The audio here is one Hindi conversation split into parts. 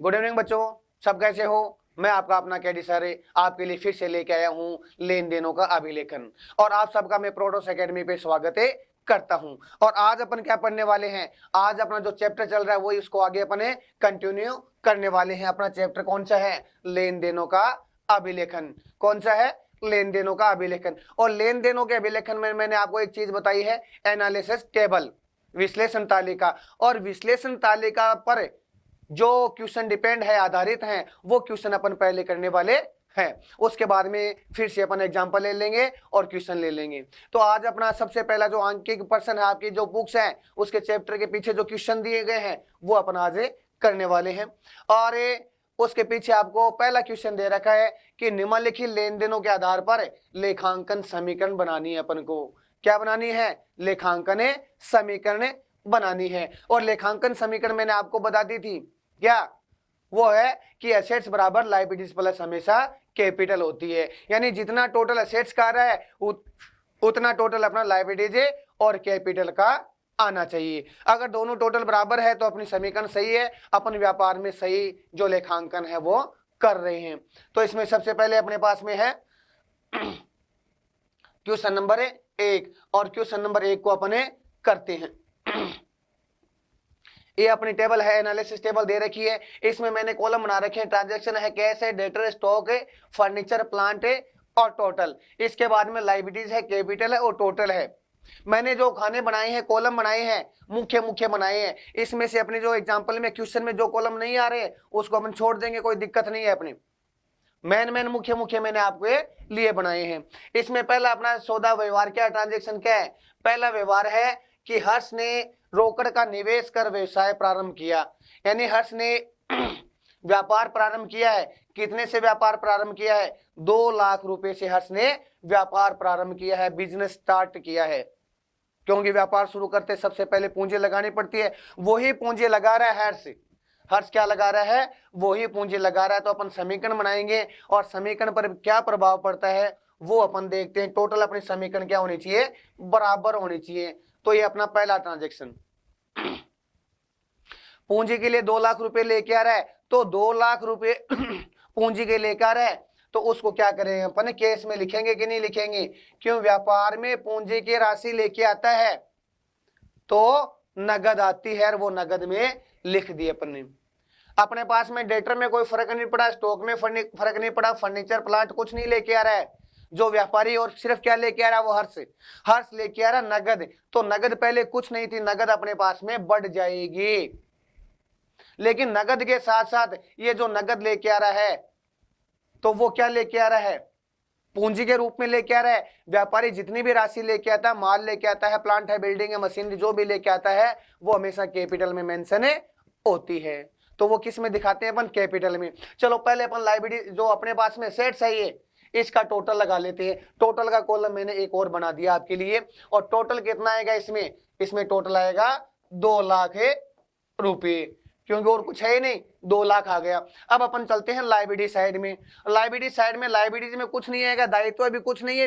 गुड इवनिंग बच्चों, सब कैसे हो। मैं आपका अपना कैडी सर आपके लिए फिर से लेके आया हूँ लेन देनों का अभिलेखन, और आप सबका मैं प्रोडोस एकेडमी पे स्वागत करता हूं। और आज अपन क्या पढ़ने वाले हैं, आज अपना जो चैप्टर चल रहा है वही उसको आगे अपने कंटिन्यू करने वाले हैं। अपना चैप्टर कौन सा है, लेन देनों का अभिलेखन। कौन सा है, लेन देनों का अभिलेखन। और लेन देनों के अभिलेखन में मैंने आपको एक चीज बताई है, एनालिसिस टेबल, विश्लेषण तालिका। और विश्लेषण तालिका पर जो क्वेश्चन डिपेंड है, आधारित हैं, वो क्वेश्चन अपन पहले करने वाले हैं। उसके बाद में फिर से अपन एग्जांपल ले लेंगे और क्वेश्चन ले लेंगे। तो आज अपना सबसे पहला जो अंकित पर्सन है, आपकी जो बुक्स हैं उसके चैप्टर के पीछे जो क्वेश्चन दिए गए हैं वो अपन आज करने वाले हैं। और उसके पीछे आपको पहला क्वेश्चन दे रखा है कि निम्नलिखित लेन देनों के आधार पर लेखांकन समीकरण बनानी है। अपन को क्या बनानी है, लेखांकन समीकरण बनानी है। और लेखांकन समीकरण मैंने आपको बता दी थी, क्या वो है कि एसेट्स बराबर लायबिलिटीज प्लस हमेशा कैपिटल होती है। यानी जितना टोटल एसेट्स का रहा है उतना टोटल अपना लायबिलिटीज और कैपिटल का आना चाहिए। अगर दोनों टोटल बराबर है तो अपनी समीकरण सही है, अपन व्यापार में सही जो लेखांकन है वो कर रहे हैं। तो इसमें सबसे पहले अपने पास में है क्वेश्चन नंबर 1, और क्वेश्चन नंबर 1 को अपने करते हैं। ये अपनी टेबल है, एनालिसिस टेबल दे रखी है। इसमें मैंने कॉलम बना रखे हैं, ट्रांजैक्शन है, कैश है, डेटर, स्टॉक है, फर्नीचर, प्लांट है और टोटल। इसके बाद में लायबिलिटीज है, कैपिटल है और टोटल है। मैंने जो खाने बनाए हैं, कॉलम बनाए हैं, मुख्य मुख्य बनाए हैं। इसमें से अपने जो एग्जांपल में क्वेश्चन में जो कॉलम नहीं आ रहे उसको अपन छोड़ देंगे, कोई दिक्कत नहीं है। अपने मेन मुख्य मुख्य मैंने आपके लिए बनाए हैं। इसमें पहला अपना सौदा व्यवहार क्या, ट्रांजेक्शन क्या है। पहला व्यवहार है कि हर्ष ने रोकड़ का निवेश कर व्यवसाय प्रारंभ किया। यानी हर्ष ने व्यापार प्रारंभ किया है। कितने से व्यापार प्रारंभ किया है, 2 लाख रुपए से हर्ष ने व्यापार प्रारंभ किया है, बिजनेस स्टार्ट किया है। क्योंकि व्यापार शुरू करते सबसे पहले पूंजी लगानी पड़ती है, वही पूंजी लगा रहा है हर्ष। हर्ष क्या लगा रहा है, वही पूंजी लगा रहा है। तो अपन समीकरण बनाएंगे और समीकरण पर क्या प्रभाव पड़ता है वो अपन देखते हैं। टोटल अपनी समीकरण क्या होनी चाहिए, बराबर होनी चाहिए। तो ये अपना पहला ट्रांजेक्शन, पूंजी के लिए 2 लाख रुपए लेके आ रहा है, तो 2 लाख रुपए पूंजी के लेकर आ रहा है, तो उसको क्या करेंगे अपन, केस में लिखेंगे कि नहीं लिखेंगे। क्यों, व्यापार में पूंजी की राशि लेके आता है तो नगद आती है, और वो नगद में लिख दी अपन ने। अपने पास में डेटर में कोई फर्क नहीं पड़ा, स्टॉक में फर्क नहीं पड़ा, फर्नीचर प्लांट कुछ नहीं लेके आ रहा है। जो व्यापारी और सिर्फ क्या लेके आ रहा है, वो हर्ष लेके आ रहा नगद। तो नगद पहले कुछ नहीं थी, नगद अपने पास में बढ़ जाएगी। लेकिन नगद के साथ साथ ये जो नगद लेके आ रहा है तो वो क्या लेके आ रहा है, पूंजी के रूप में लेके आ रहा है। व्यापारी जितनी भी राशि लेके आता है, माल लेके आता है, प्लांट है, बिल्डिंग है, मशीनरी जो भी लेके आता है, वो हमेशा कैपिटल में मेंशन होती है। तो वो किस में दिखाते हैं अपन, कैपिटल में। चलो पहले अपन लायबिलिटी जो अपने पास में सेट्स है ये, इसका टोटल लगा लेते हैं। टोटल का कॉलम मैंने एक और बना दिया आपके लिए। और टोटल कितना आएगा इसमें टोटल आएगा 2 लाख रुपए, क्योंकि और कुछ है ही नहीं, 2 लाख आ गया। अब अपन चलते हैं लायबिलिटी साइड में। लायबिलिटीज में कुछ नहीं आएगा, दायित्व भी कुछ नहीं है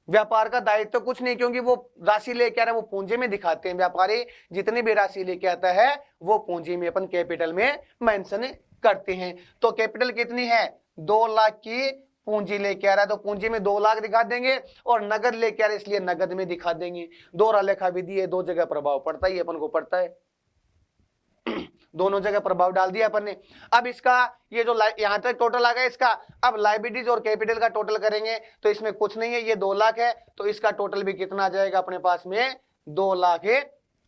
व्यापार का दायित्व कुछ नहीं, क्योंकि वो राशि लेके आ रहा है, वो पूंजी में दिखाते हैं। व्यापारी जितनी भी राशि लेके आता है वो पूंजी में अपन कैपिटल में मेंशन करते हैं। तो कैपिटल कितनी है, 2 लाख की पूंजी लेके आ रहा है तो पूंजी में 2 लाख दिखा देंगे, और नगद लेके आ रहा है इसलिए नगद में दिखा देंगे। दोहरा लेखा विधि है, 2 जगह प्रभाव पड़ता ही अपन को पड़ता है, दोनों जगह प्रभाव डाल दिया अपन ने। अब इसका ये जो यहां तक टोटल आ गया इसका, अब लायबिलिटीज और कैपिटल का टोटल करेंगे तो इसमें कुछ नहीं है, ये 2 लाख है, तो इसका टोटल भी कितना आ जाएगा अपने पास में, 2 लाख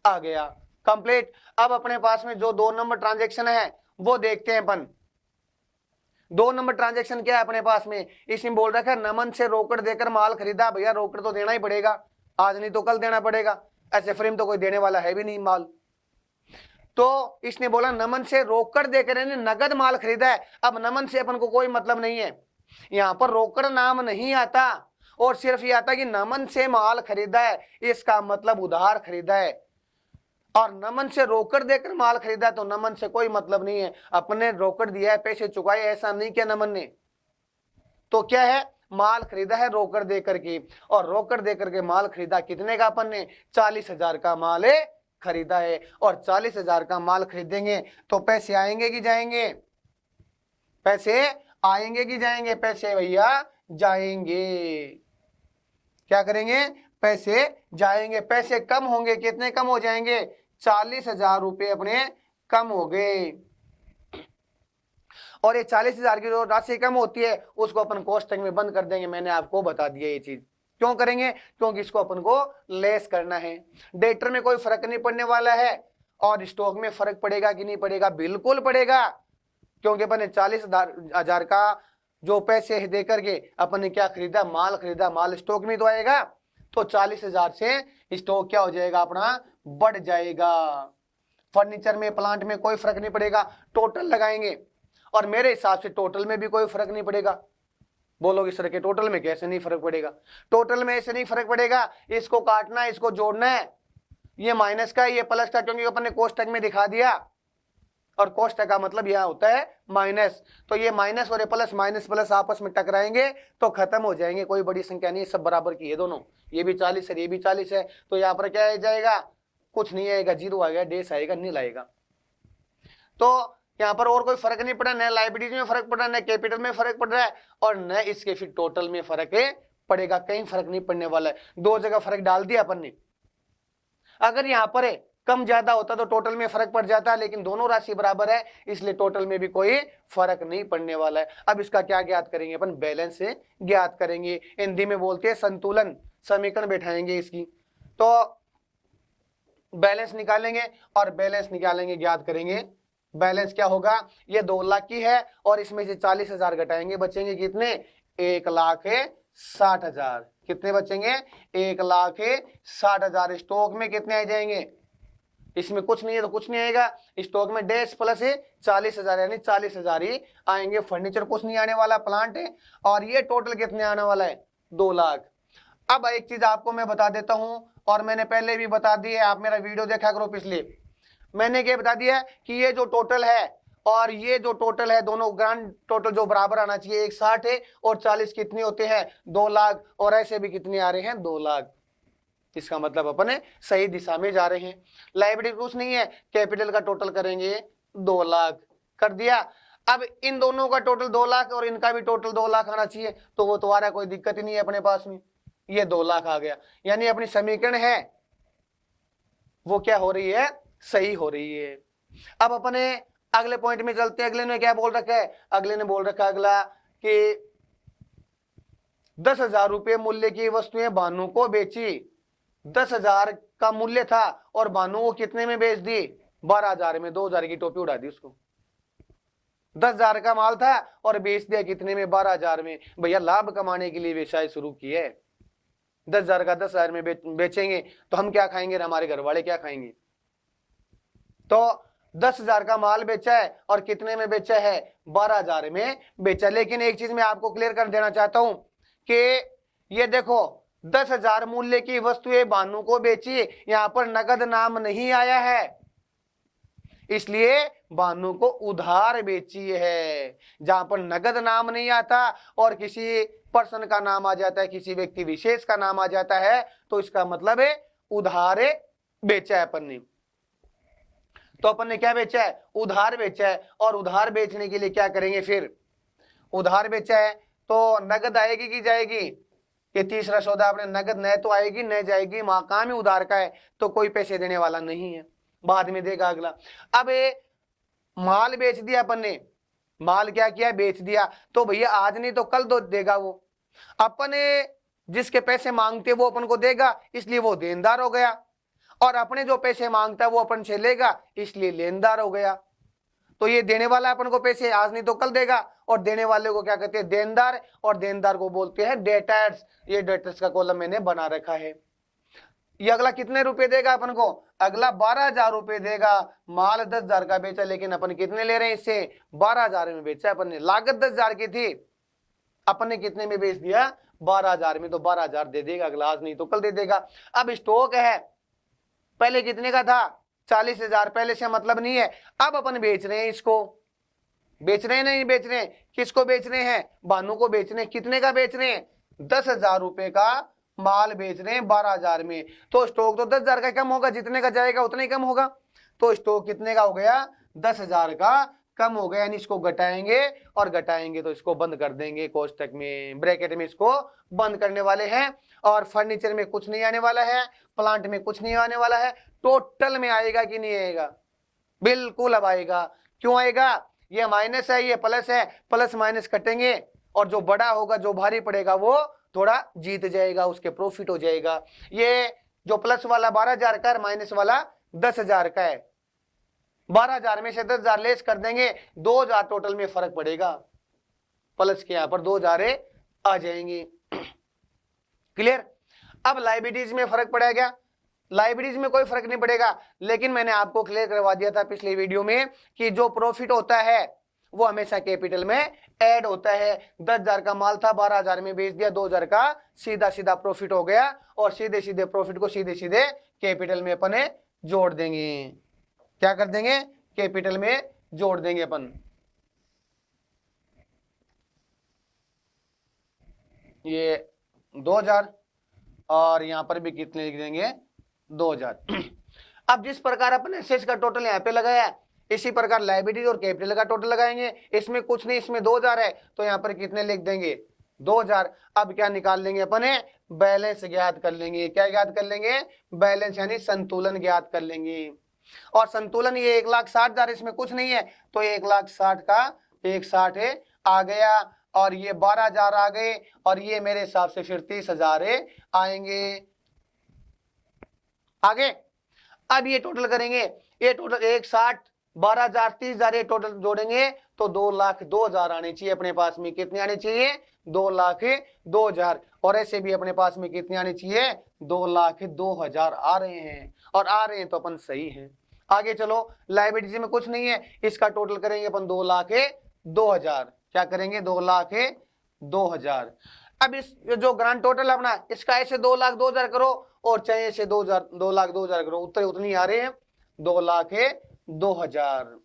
आ गया, कंप्लीट। अब अपने पास में जो 2 नंबर ट्रांजेक्शन है वो देखते हैं अपन। 2 नंबर ट्रांजेक्शन क्या है अपने पास में, इसमें बोल रखा है नमन से रोकड़ देकर माल खरीदा। भैया रोकड़ तो देना ही पड़ेगा, आज नहीं तो कल देना पड़ेगा, ऐसे फ्रेम तो कोई देने वाला है भी नहीं माल। तो इसने बोला नमन से रोकड़ देकर यानी नगद माल खरीदा है। अब नमन से अपन को कोई मतलब नहीं है, यहां पर रोकड़ नाम नहीं आता, और सिर्फ ये आता कि नमन से माल खरीदा है, इसका मतलब उधार खरीदा है। और नमन से रोकड़ देकर माल खरीदा है तो नमन से कोई मतलब नहीं है, अपने रोकड़ दिया है, पैसे चुकाए, ऐसा नहीं किया नमन ने। तो क्या है, माल खरीदा है रोकड़ देकर के, और रोकड़ देकर के माल खरीदा कितने का अपन ने, 40,000 का माल खरीदा है और 40,000 का माल खरीदेंगे तो पैसे आएंगे कि जाएंगे? पैसे आएंगे कि जाएंगे? पैसे भैया जाएंगे। क्या करेंगे? पैसे जाएंगे। पैसे कम होंगे, कितने कम हो जाएंगे? 40,000 रुपये अपने कम हो गए। और ये 40,000 की जो राशि कम होती है उसको अपन कोष्टक में बंद कर देंगे। मैंने आपको बता दिया ये चीज। क्यों करेंगे? क्योंकि इसको अपन को लेस करना है। डेटर में कोई फर्क नहीं पड़ने वाला है और स्टॉक में फर्क पड़ेगा कि नहीं पड़ेगा? बिल्कुल पड़ेगा, क्योंकि अपन ने 40,000 का जो पैसे दे करके अपन ने क्या खरीदा? माल खरीदा। माल स्टॉक में तो आएगा, तो 40,000 से स्टॉक क्या हो जाएगा? अपना बढ़ जाएगा। फर्नीचर में, प्लांट में कोई फर्क नहीं पड़ेगा, टोटल लगाएंगे और मेरे हिसाब से टोटल में भी कोई फर्क नहीं पड़ेगा। बोलोगे सर के टोटल में कैसे नहीं फर्क पड़ेगा? टोटल में ऐसे नहीं फर्क पड़ेगा, इसको काटना है, इसको जोड़ना है, ये माइनस का ये प्लस का, क्योंकि अपन ने कोष्टक में दिखा दिया और कोष्टक का मतलब यह होता है माइनस। तो ये माइनस और ये प्लस, माइनस प्लस आपस में टकराएंगे तो खत्म हो जाएंगे। कोई बड़ी संख्या नहीं, सब बराबर की है दोनों। ये भी 40 है, ये भी 40 है, तो यहाँ पर क्या आ जाएगा? कुछ नहीं आएगा, जीरो आएगा, डेस आएगा, नील आएगा। तो यहाँ पर और कोई फर्क नहीं पड़ा, न लाइबिलिटीज में फर्क पड़ रहा है, न कैपिटल में फर्क पड़ रहा है और न इसके फिर टोटल में फर्क पड़ेगा। कहीं फर्क नहीं पड़ने वाला है। दो जगह फर्क डाल दिया अपन ने। अगर यहाँ पर कम ज्यादा होता तो टोटल में फर्क पड़ जाता, लेकिन दोनों राशि बराबर है इसलिए टोटल में भी कोई फर्क नहीं पड़ने वाला है। अब इसका क्या ज्ञात करेंगे? अपन बैलेंस से ज्ञात करेंगे। हिंदी में बोलते हैं संतुलन, समीकरण बैठाएंगे इसकी। तो बैलेंस निकालेंगे और बैलेंस निकालेंगे, ज्ञात करेंगे। बैलेंस क्या होगा? ये 2 लाख की है और इसमें से 40,000 घटाएंगे, बचेंगे कितने? 1,60,000। कितने बचेंगे? 1,60,000। स्टॉक में कितने आ जाएंगे? इसमें कुछ नहीं है तो कुछ नहीं आएगा। स्टॉक में डैश प्लस है 40,000, यानी 40,000 ही आएंगे। फर्नीचर कुछ नहीं आने वाला, प्लांट है। और ये टोटल कितने आने वाला है? 2 लाख। अब एक चीज आपको मैं बता देता हूं और मैंने पहले भी बता दी है, आप मेरा वीडियो देखा करो पिछले। मैंने क्या बता दिया कि ये जो टोटल है और ये जो टोटल है, दोनों ग्रांड टोटल जो बराबर आना चाहिए। 1,60 है और 40 कितने होते हैं? 2 लाख। और ऐसे भी कितने आ रहे हैं? 2 लाख। इसका मतलब अपन सही दिशा में जा रहे हैं। लायबिलिटी कुछ नहीं है, कैपिटल का टोटल करेंगे 2 लाख। कर दिया। अब इन दोनों का टोटल 2 लाख और इनका भी टोटल 2 लाख आना चाहिए, तो वो तुम्हारा कोई दिक्कत ही नहीं है अपने पास में। ये 2 लाख आ गया, यानी अपनी समीकरण है वो क्या हो रही है? सही हो रही है। अब अपने अगले पॉइंट में चलते हैं। अगले ने क्या बोल रखा है? अगले ने बोल रखा अगला कि 10,000 रुपये मूल्य की वस्तुएं भानु को बेची। 10,000 का मूल्य था और भानु को कितने में बेच दी? 12,000 में। 2,000 की टोपी उड़ा दी उसको। 10,000 का माल था और बेच दिया कितने में? 12,000 में। भैया लाभ कमाने के लिए व्यवसाय शुरू किए। 10,000 का 10,000 में बेचेंगे तो हम क्या खाएंगे, हमारे घर वाले क्या खाएंगे? तो 10,000 का माल बेचा है और कितने में बेचा है? 12,000 में बेचा। लेकिन एक चीज मैं आपको क्लियर कर देना चाहता हूं कि ये देखो 10,000 मूल्य की वस्तुएं भानु को बेची, यहां पर नगद नाम नहीं आया है, इसलिए भानु को उधार बेची है। जहां पर नगद नाम नहीं आता और किसी पर्सन का नाम आ जाता है, किसी व्यक्ति विशेष का नाम आ जाता है, तो इसका मतलब है उधार बेचा है अपन ने। तो अपन ने क्या बेचा है? उधार बेचा है। और उधार बेचने के लिए क्या करेंगे? फिर उधार बेचा है तो नगद आएगी कि जाएगी? ये तीसरा सौदा आपने नगद न तो आएगी न जाएगी, काम ही उधार का है, तो कोई पैसे देने वाला नहीं है, बाद में देगा अगला। अब माल बेच दिया अपन ने, माल क्या किया? बेच दिया। तो भैया आज नहीं तो कल तो देगा वो। अपन जिसके पैसे मांगते वो अपन को देगा, इसलिए वो देनदार हो गया। और अपने जो पैसे मांगता है वो अपन से लेगा, इसलिए लेनदार हो गया। तो ये देने वाला अपन को पैसे आज नहीं तो कल देगा, और देने वाले को क्या कहते हैं? देनदार। और देनदार को बोलते हैं डेटर्स। ये डेटर्स का कॉलम मैंने बना रखा है। ये अगला कितने रुपए देगा अपन को? अगला 12,000 रुपए देगा। माल 10,000 का बेचा, लेकिन अपन कितने ले रहे हैं इससे? 12,000 में बेचा अपन ने। लागत 10,000 की थी, अपन ने कितने में बेच दिया? 12,000 में। तो 12,000 दे देगा अगला, आज नहीं तो कल दे देगा। अब स्टॉक है, पहले कितने का था? 40,000। पहले से मतलब नहीं है, अब अपन बेच रहे हैं इसको। बेच रहे हैं नहीं बेच रहे हैं? किसको बेच रहे हैं? भानु को बेच रहे हैं। कितने का बेच रहे हैं? 10,000 रुपए का माल बेच रहे हैं 12,000 में, तो स्टॉक तो 10,000 का कम होगा, जितने का जाएगा उतना ही कम होगा। तो स्टॉक कितने का हो गया? 10,000 का कम हो गया, यानी इसको घटाएंगे और घटाएंगे तो इसको बंद कर देंगे कोष्टक में, ब्रैकेट में इसको बंद करने वाले हैं। और फर्नीचर में कुछ नहीं आने वाला है, प्लांट में कुछ नहीं आने वाला है। टोटल में आएगा कि नहीं आएगा? बिल्कुल अब आएगा। क्यों आएगा? ये माइनस है, ये प्लस है, प्लस माइनस कटेंगे और जो बड़ा होगा, जो भारी पड़ेगा, वो थोड़ा जीत जाएगा, उसके प्रॉफिट हो जाएगा। ये जो प्लस वाला 12,000 का, माइनस वाला 10,000 का है। 12,000 में से 10,000 लेस कर देंगे, 2,000 टोटल में फर्क पड़ेगा। प्लस के यहां पर 2,000 आ जाएंगे। क्लियर? अब लाइबिलिटीज में फर्क पड़ेगा क्या? लाइबिलिटीज में कोई फर्क नहीं पड़ेगा, लेकिन मैंने आपको क्लियर करवा दिया था पिछले वीडियो में कि जो प्रॉफिट होता है वो हमेशा कैपिटल में ऐड होता है। 10,000 का माल था, 12,000 में बेच दिया, 2,000 का सीधा सीधा प्रॉफिट हो गया और सीधे सीधे प्रॉफिट को सीधे सीधे कैपिटल में अपने जोड़ देंगे। क्या कर देंगे? कैपिटल में जोड़ देंगे अपन। ये 2,000 और यहां पर भी कितने लिख देंगे? 2,000। अब जिस प्रकार अपन एसेट्स का टोटल यहाँ पे लगाया, इसी प्रकार लायबिलिटी और कैपिटल का टोटल लगाएंगे। इसमें कुछ नहीं, इसमें 2,000 है, तो यहाँ पर कितने लिख देंगे? 2,000। अब क्या निकाल लेंगे अपन? बैलेंस ज्ञात कर लेंगे। क्या ज्ञात कर लेंगे? बैलेंस यानी संतुलन ज्ञात कर लेंगे। और संतुलन ये 1,60,000, इसमें कुछ नहीं है, तो 1,60,000 का 1,60 आ गया और ये 12,000 आ गए और ये मेरे हिसाब से फिर 30,000 आएंगे। आगे अब ये टोटल करेंगे, ये टोटल 1,60, 12,000, 30,000 ये टोटल जोड़ेंगे तो 2,02,000 आने चाहिए अपने पास में। कितने आने चाहिए? 2,02,000। और ऐसे भी अपने पास में कितने आने चाहिए? 2,02,000 आ रहे हैं, और आ रहे हैं तो अपन सही है। आगे चलो, लायबिलिटी में कुछ नहीं है, इसका टोटल करेंगे अपन 2,02,000। क्या करेंगे? 2,02,000। अब इस जो ग्रांड टोटल अपना, इसका ऐसे 2,02,000 करो और चाहे ऐसे 2,02,000 करो, उत्तर उतनी आ रहे हैं, 2,02,000।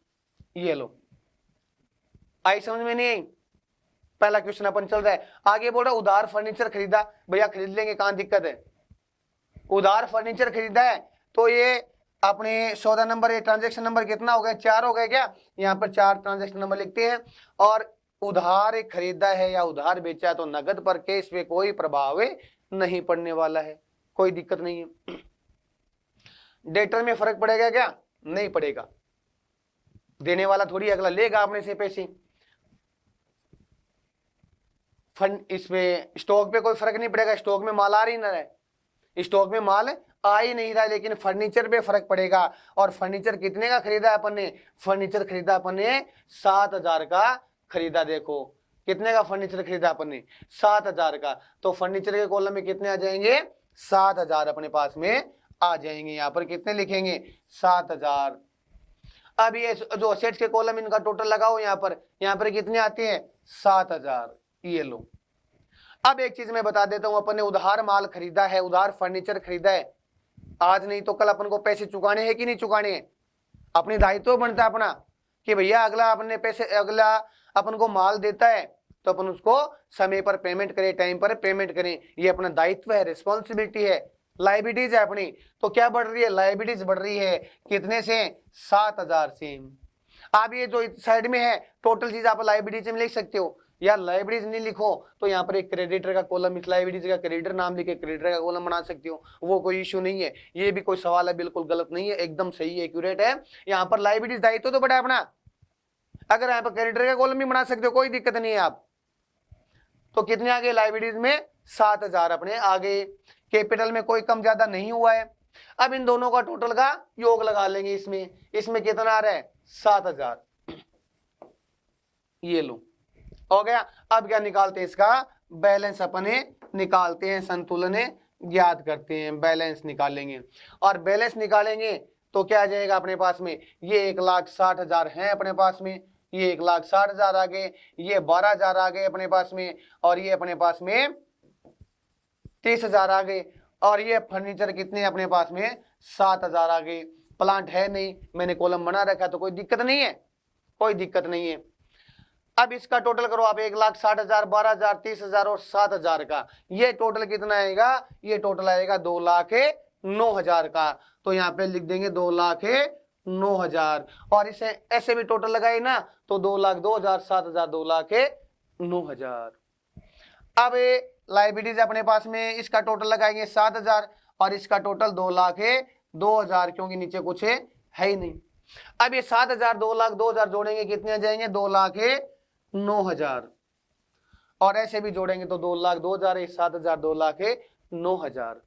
ये लो, आई समझ में? नहीं आई? पहला क्वेश्चन अपन चल रहा है। आगे बोल रहा है उधार फर्नीचर खरीदा। भैया खरीद लेंगे, कहां दिक्कत है? उधार फर्नीचर खरीदा है तो ये अपने सौदा नंबर, ये ट्रांजेक्शन नंबर कितना हो गया? 4 हो गया क्या? यहाँ पर 4 ट्रांजेक्शन नंबर लिखते हैं। और उधार खरीदा है या उधार बेचा है तो नगद पर केस पे कोई प्रभाव नहीं पड़ने वाला है, कोई दिक्कत नहीं है। डेटर में फर्क पड़ेगा क्या? नहीं पड़ेगा। देने वाला थोड़ी अगला लेगा अपने से पैसे। फंड इसमें स्टॉक पे कोई फर्क नहीं पड़ेगा, स्टॉक में माल आ रही ना रहे, स्टॉक में माल आ ही नहीं रहा, लेकिन फर्नीचर पे फर्क पड़ेगा। और फर्नीचर कितने का खरीदा अपन ने? फर्नीचर खरीदा अपन ने 7,000 का खरीदा। देखो कितने का फर्नीचर खरीदा अपन ने? 7,000 का। तो फर्नीचर के कॉलम में कितने आ जाएंगे? 7,000 अपने पास में आ जाएंगे। यहाँ पर कितने लिखेंगे? 7,000। अब ये जो असेट्स के कॉलम, इनका टोटल लगाओ यहाँ पर कितने आते हैं? 7,000। ये लो। अब एक चीज मैं बता देता हूं, अपन ने उधार माल खरीदा है, उधार फर्नीचर खरीदा है, आज नहीं तो कल अपन को पैसे चुकाने हैं कि नहीं चुकाने हैं? अपनी दायित्व बनता है अपना कि भैया अगला अपने पैसे, अगला अपन को माल देता है तो अपन उसको समय पर पेमेंट करें, टाइम पर पेमेंट करें। ये अपना दायित्व है, रिस्पॉन्सिबिलिटी है। लायबिलिटीज है अपनी, तो क्या बढ़ रही है? लायबिलिटीज बढ़ रही है। कितने से? 7,000 से। आप ये जो साइड में है टोटल चीज आप लायबिलिटीज में लिख सकते हो, या लायबिलिटीज नहीं लिखो तो यहाँ पर एक क्रेडिटर का कॉलम, इस लायबिलिटीज का क्रेडिटर नाम लिखे क्रेडिटर का कॉलम बना सकते हो, वो कोई इश्यू नहीं है। ये भी कोई सवाल है, बिल्कुल गलत नहीं है, एकदम सही है, एक्यूरेट है। यहाँ पर लायबिलिटीज दायित्व तो बड़ा अपना, अगर यहाँ पर क्रेडिटर का कॉलम भी बना सकते हो, कोई दिक्कत नहीं है। आप तो कितने आगे? लायबिलिटीज में 7,000 अपने आगे। कैपिटल में कोई कम ज्यादा नहीं हुआ है। अब इन दोनों का टोटल का योग लगा लेंगे। इसमें कितना आ रहा है? 7,000। ये लो, हो गया। अब क्या निकालते हैं? इसका बैलेंस अपने निकालते हैं, संतुलन ज्ञात करते हैं, बैलेंस निकालेंगे। और बैलेंस निकालेंगे तो क्या आ जाएगा अपने पास में? ये 1,60,000 है अपने पास में, ये 1,60,000 आ गए, ये 12,000 आ गए अपने पास में, और ये अपने पास में 30,000 आ गए, और ये फर्नीचर कितने अपने पास में? 7,000 आ गए। प्लांट है नहीं, मैंने कॉलम बना रखा तो कोई दिक्कत नहीं है, कोई दिक्कत नहीं है। अब इसका टोटल करो आप, 1,60,000, 12,000, 30,000 और 7,000 का, ये टोटल कितना आएगा, ये टोटल आएगा 2,09,000 का। तो यहाँ पे लिख देंगे 2,09,000, और इसे ऐसे भी टोटल लगाए ना तो 2,02,000, 7,000, 2,09,000। अब लाइबिलिटीज अपने पास में, इसका टोटल लगाएंगे 7,000 और इसका टोटल 2,02,000, क्योंकि नीचे कुछ है ही नहीं। अब ये 7,000 2,02,000 जोड़ेंगे कितने आ जाएंगे, 2,09,000, और ऐसे भी जोड़ेंगे तो 2,02,000, 7,000, 2,09,000।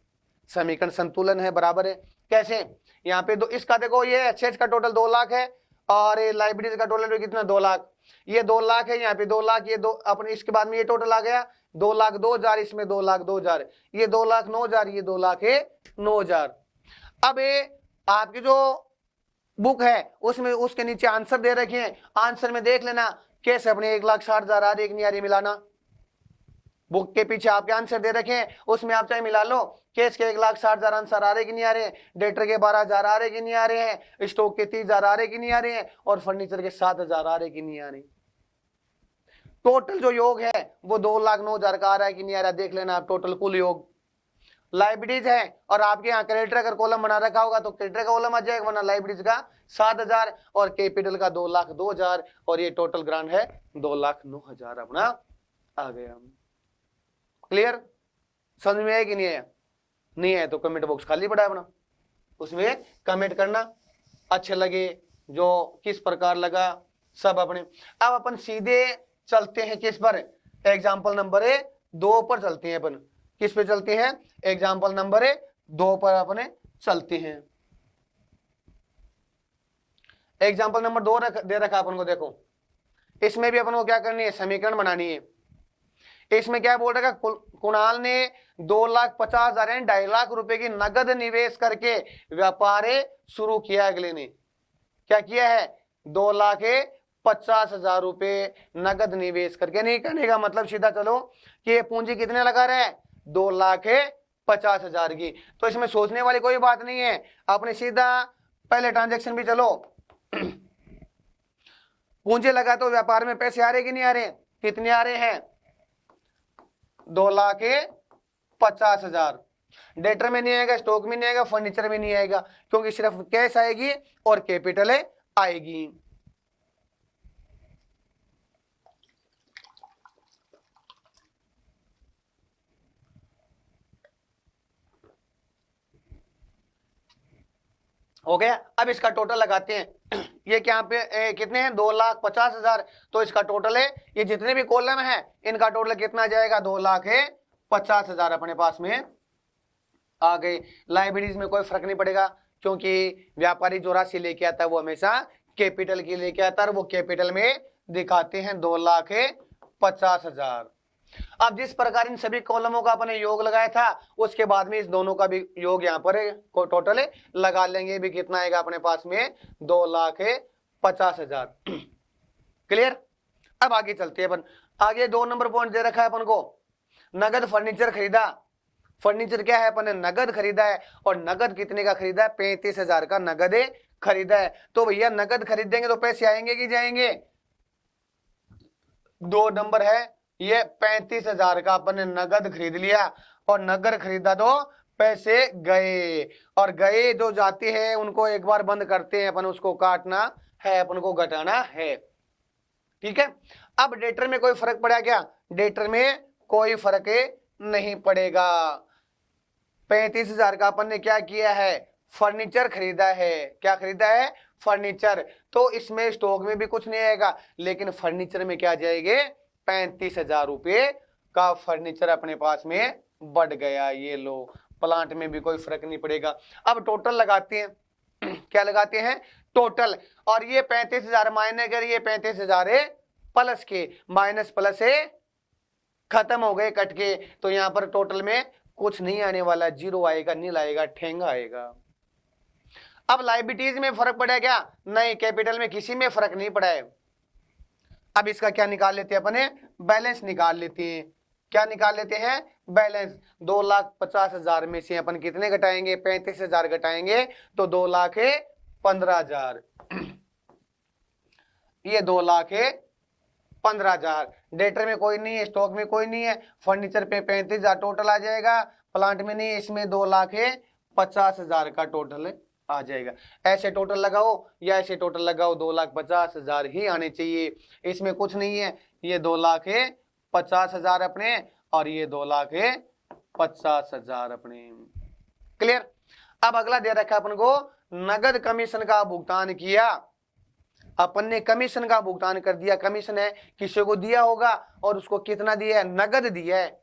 समीकरण संतुलन है, बराबर है। कैसे, यहाँ पे इसका देखो, ये एसेट्स का टोटल 2 लाख है और ये लाइबिलिटीज का टोटल कितना 2 लाख, ये 2 लाख है, यहाँ पे 2 लाख, ये दो अपने, इसके बाद में ये टोटल आ गया 2,02,000, इसमें 2,02,000, ये 2,09,000, ये 2,09,000। अब ये आपकी जो बुक है उसमें उसके नीचे आंसर दे रखे हैं, आंसर में देख लेना कैसे अपने 1,60,000 आ रही कि नहीं आ रही, मिलाना। बुक के पीछे आपके आंसर दे रखे हैं, उसमें आप चाहे मिला लो, केस के 1,60,000 आंसर आ रहे कि नहीं आ रहे हैं, डेटर के 12,000 आ रहे कि नहीं आ रहे हैं, स्टॉक के 30,000 आ रहे कि नहीं आ रहे हैं, और फर्नीचर के 7,000 आ रहे कि नहीं आ रहे। टोटल जो योग है वो 2,09,000 का आ रहा है कि नहीं आ रहा, देख लेना आप टोटल कुल योग। लाइबिलिटीज है और आपके यहाँ क्रेडिटर अगर कॉलम बना रखा होगा तो क्रेडिटर का कॉलम आ जाएगा, वरना लाइबिलिटीज का 7,000 और कैपिटल का 2,02,000, और ये टोटल ग्रांट है 2,09,000 अपना आ गया। क्लियर, समझ में है कि नहीं है? नहीं है तो कमेंट बॉक्स खाली पड़ा है अपना, उसमें कमेंट करना, अच्छे लगे जो किस प्रकार लगा सब अपने। अब अपन सीधे चलते हैं किस पर, एग्जाम्पल नंबर 2 पर चलते हैं अपन। किस पे चलते हैं, एग्जाम्पल नंबर 2 पर अपने चलते हैं। एग्जाम्पल नंबर 2 दे रखा अपन को, देखो इसमें भी अपन को क्या करनी है, समीकरण बनानी है। इसमें क्या बोल रहा है, कुणाल ने 2,50,000 यानी 2.5 लाख रुपए की नगद निवेश करके व्यापार शुरू किया। अगले ने क्या किया है, 2,50,000 रुपए नगद निवेश करके। नहीं करने का मतलब सीधा चलो कि ये पूंजी कितने लगा रहे हैं, 2,50,000 की। तो इसमें सोचने वाली कोई बात नहीं है, आपने सीधा पहले ट्रांजैक्शन भी चलो। पूंजी लगा तो व्यापार में पैसे आ रहे कि नहीं आ रहे, कितने आ रहे हैं, 2,50,000। डेटर में नहीं आएगा, स्टॉक में नहीं आएगा, फर्नीचर में नहीं आएगा, क्योंकि सिर्फ कैश आएगी और कैपिटल आएगी। हो गया। अब इसका टोटल लगाते हैं। ये क्या पे कितने हैं, 2,50,000। तो इसका टोटल है, ये जितने भी कॉलम है इनका टोटल कितना जाएगा, 2,50,000 अपने पास में आ गए। लाइबिलिटीज में कोई फर्क नहीं पड़ेगा, क्योंकि व्यापारी जो राशि लेके आता है वो हमेशा कैपिटल की लेके आता है, वो कैपिटल में दिखाते हैं 2,50,000। अब जिस प्रकार इन सभी कॉलमों का अपने योग लगाया था, उसके बाद में इस दोनों का भी योग यहाँ पर टोटल लगा लेंगे, भी कितना आएगा अपने पास में, 2,50,000। क्लियर। अब आगे चलते हैं अपन, आगे 2 नंबर पॉइंट दे रखा है अपन को, नगद फर्नीचर खरीदा। फर्नीचर क्या है, अपन ने नगद खरीदा है, और नगद कितने का खरीदा है, 35,000 का नगद खरीदा है। तो भैया नगद खरीदेंगे तो पैसे आएंगे कि जाएंगे, 2 नंबर है, ये 35,000 का अपन ने नगद खरीद लिया, और नगद खरीदा तो पैसे गए, और गए जो जाते हैं उनको एक बार बंद करते हैं अपन, उसको काटना है, अपन को घटाना है। ठीक है। अब डेटर में कोई फर्क पड़ा क्या, डेटर में कोई फर्क नहीं पड़ेगा। 35,000 का अपन ने क्या किया है, फर्नीचर खरीदा है। क्या खरीदा है, फर्नीचर। तो इसमें स्टॉक में भी कुछ नहीं आएगा, लेकिन फर्नीचर में क्या जाएंगे, 35,000 रुपये का फर्नीचर अपने पास में बढ़ गया। ये लो, प्लांट में भी कोई फर्क नहीं पड़ेगा। अब टोटल लगाते हैं। क्या लगाते हैं, टोटल। और ये 35,000 मायने कर, ये 35,000 प्लस के, माइनस प्लस खत्म हो गए कट के, तो यहां पर टोटल में कुछ नहीं आने वाला, 0 आएगा, नील आएगा, ठेंगा आएगा। अब लायबिलिटीज में फर्क पड़ा क्या, नहीं, कैपिटल में किसी में फर्क नहीं पड़ा है। अब इसका क्या निकाल लेते हैं अपने, बैलेंस निकाल लेते हैं। क्या निकाल लेते हैं, बैलेंस। 2,50,000 में से अपन कितने घटाएंगे, 35,000 घटाएंगे तो 2,15,000। ये 2,15,000 15,000। डेटर में कोई नहीं है, स्टॉक में कोई नहीं है, फर्नीचर पे 35,000 टोटल आ जाएगा, प्लांट में नहीं है, इसमें 2,50,000 का टोटल आ जाएगा। ऐसे टोटल लगाओ या ऐसे टोटल लगाओ, 2,50,000 ही आने चाहिए। इसमें कुछ नहीं है, ये 2,50,000 अपने और ये 2,50,000 अपने। क्लियर। अब अगला दे रखा अपन को, नगद कमीशन का भुगतान किया। अपन ने कमीशन का भुगतान कर दिया। कमीशन है, किसी को दिया होगा और उसको कितना दिया है? नगद दिया है।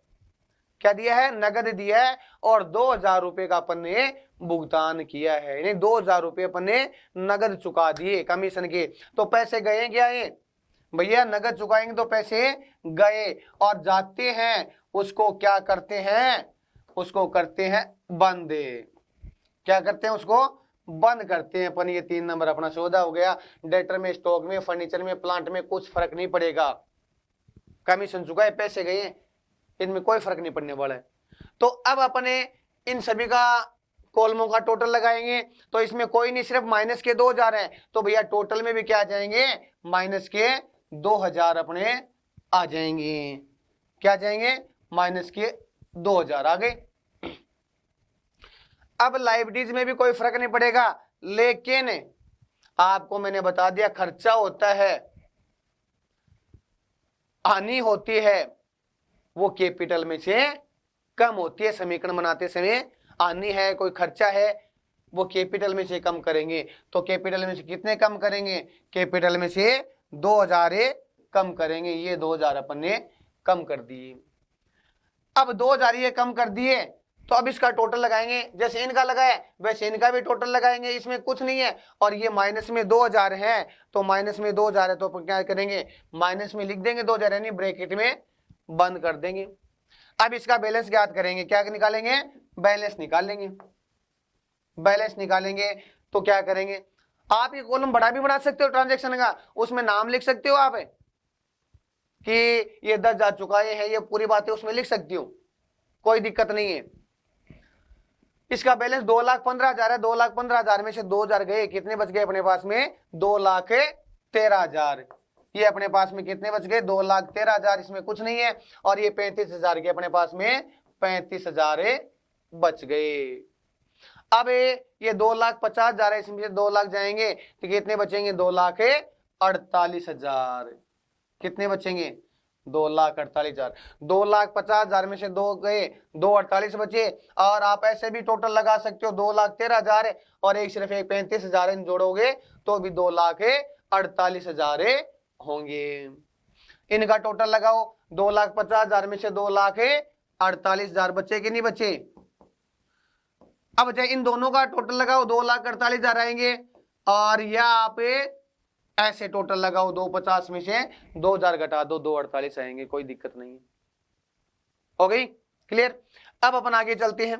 क्या दिया है? नगद दिया है। और 2,000 रुपए का अपन ने भुगतान किया है, यानी 2,000 रुपए अपन ने नगद चुका दिए कमीशन के। तो पैसे गए क्या है भैया? नगद चुकाएंगे तो पैसे गए, और जाते हैं उसको क्या करते हैं? उसको करते हैं बंद। क्या करते हैं? उसको बंद करते हैं अपन। ये 3 नंबर अपना सौदा हो गया। डेटर में, स्टॉक में, फर्नीचर में, प्लांट में कुछ फर्क नहीं पड़ेगा। कमीशन चुकाए, पैसे गए, इनमें कोई फर्क नहीं पड़ने वाला है। तो अब अपने इन सभी का कॉलमों का टोटल लगाएंगे। तो इसमें कोई नहीं, सिर्फ माइनस के 2,000 है। तो भैया टोटल में भी क्या आ जाएंगे? माइनस के 2,000 अपने आ जाएंगे। क्या जाएंगे? माइनस के 2,000 आ गए। अब लाइबिलिटीज में भी कोई फर्क नहीं पड़ेगा, लेकिन आपको मैंने बता दिया खर्चा होता है, हानि होती है, वो कैपिटल में से कम होती है। समीकरण बनाते समय हानि है, कोई खर्चा है, वो कैपिटल में से कम करेंगे। तो कैपिटल में से कितने कम करेंगे? कैपिटल में से 2,000 कम करेंगे। ये 2,000 अपन ने कम कर दिए। अब 2,000 ये कम कर दिए, तो अब इसका टोटल लगाएंगे। जैसे इनका लगाया वैसे इनका भी टोटल लगाएंगे। इसमें कुछ नहीं है, और ये माइनस में 2,000 है, तो माइनस में 2,000 है, तो अपन क्या करेंगे? माइनस में लिख देंगे 2,000, यानी ब्रैकेट में बंद कर देंगे। अब इसका बैलेंस ज्ञात करेंगे। क्या निकालेंगे? बैलेंस निकालेंगे। बैलेंस निकालेंगे तो क्या करेंगे? आप ये कॉलम बड़ा भी बना सकते हो ट्रांजेक्शन का, उसमें नाम लिख सकते हो आप कि ये 10,000 चुकाए हैं, ये पूरी बातें उसमें लिख सकती हो, कोई दिक्कत नहीं है। इसका बैलेंस 2,15,000 है। 2,15,000 में से 2,000 गए, कितने बच गए अपने पास में? 2,13,000। ये अपने पास में कितने बच गए? 2,13,000। इसमें कुछ नहीं है, और ये 35,000 के अपने पास में 35,000 बच गए। अब ये 2,50,000 है, इसमें से 2 लाख जाएंगे तो कितने बचेंगे? 2,48,000। कितने बचेंगे? 2,48,000। 2,50,000 में से 2 गए, 2,48 बचे। और आप ऐसे भी टोटल लगा सकते हो, 2,13,000 और एक सिर्फ एक 35,000 जोड़ोगे तो भी 2,48,000 होंगे। इनका टोटल लगाओ, 2,50,000 में से 2,48,000 बचे कि नहीं बचे? अब चाहे इन दोनों का टोटल लगाओ, 2,48,000 आएंगे, और या आप ऐसे टोटल लगाओ, 250 में से 2,000 घटा दो, 248 आएंगे, कोई दिक्कत नहीं है। हो गई क्लियर। अब अपन आगे चलते हैं।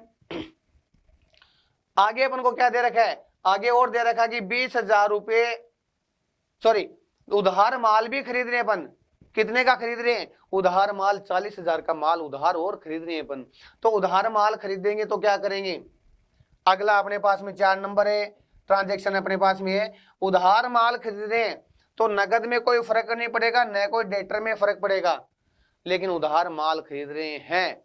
आगे अपन को क्या दे रखा है? आगे और दे रखा कि 20,000 रुपए, सॉरी, उधार माल भी खरीद रहे हैं अपन। कितने का खरीद रहे हैं? उधार माल 40,000 का माल उधार और खरीद रहे हैं अपन। तो उधार माल खरीदेंगे तो क्या करेंगे? अगला अपने पास में 4 नंबर है, ट्रांजैक्शन अपने पास में है। उधार माल खरीद रहे हैं तो नगद में कोई फर्क नहीं पड़ेगा, न कोई डेटर में फर्क पड़ेगा। लेकिन उधार माल खरीद रहे हैं,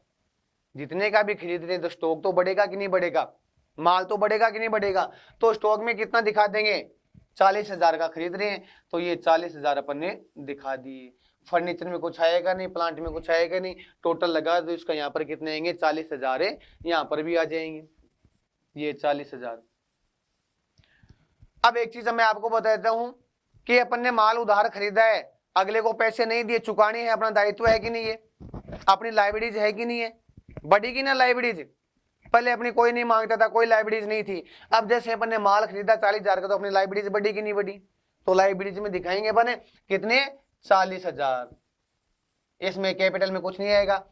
जितने का भी खरीद रहे हैं, तो स्टॉक तो बढ़ेगा कि नहीं बढ़ेगा? माल तो बढ़ेगा कि नहीं बढ़ेगा? तो स्टॉक में कितना दिखा देंगे? 40,000 का खरीद रहे हैं, तो ये 40,000 अपन ने दिखा दिए। फर्नीचर में कुछ आएगा नहीं, प्लांट में कुछ आएगा नहीं, टोटल लगा तो इसका यहाँ पर कितने आएंगे? 40,000 है, यहाँ पर भी आ जाएंगे ये 40,000। अब एक चीज मैं आपको बता देता हूं कि अपन ने माल उधार खरीदा है, अगले को पैसे नहीं दिए, चुकाने हैं, अपना दायित्व है कि नहीं है? अपनी लाइबिलिटीज है कि नहीं है? बढ़ी की ना लाइबिलिटीज? पहले अपनी कोई नहीं मांगता था, कोई लाइबिलिटीज नहीं थी। अब जैसे अपन ने माल खरीदा 40,000 का, तो अपनी लाइबिलिटीज बढ़ी कि नहीं बढ़ी? तो लाइबिलिटीज में दिखाएंगे अपन कितने? 40,000। इसमें कैपिटल में कुछ नहीं आएगा।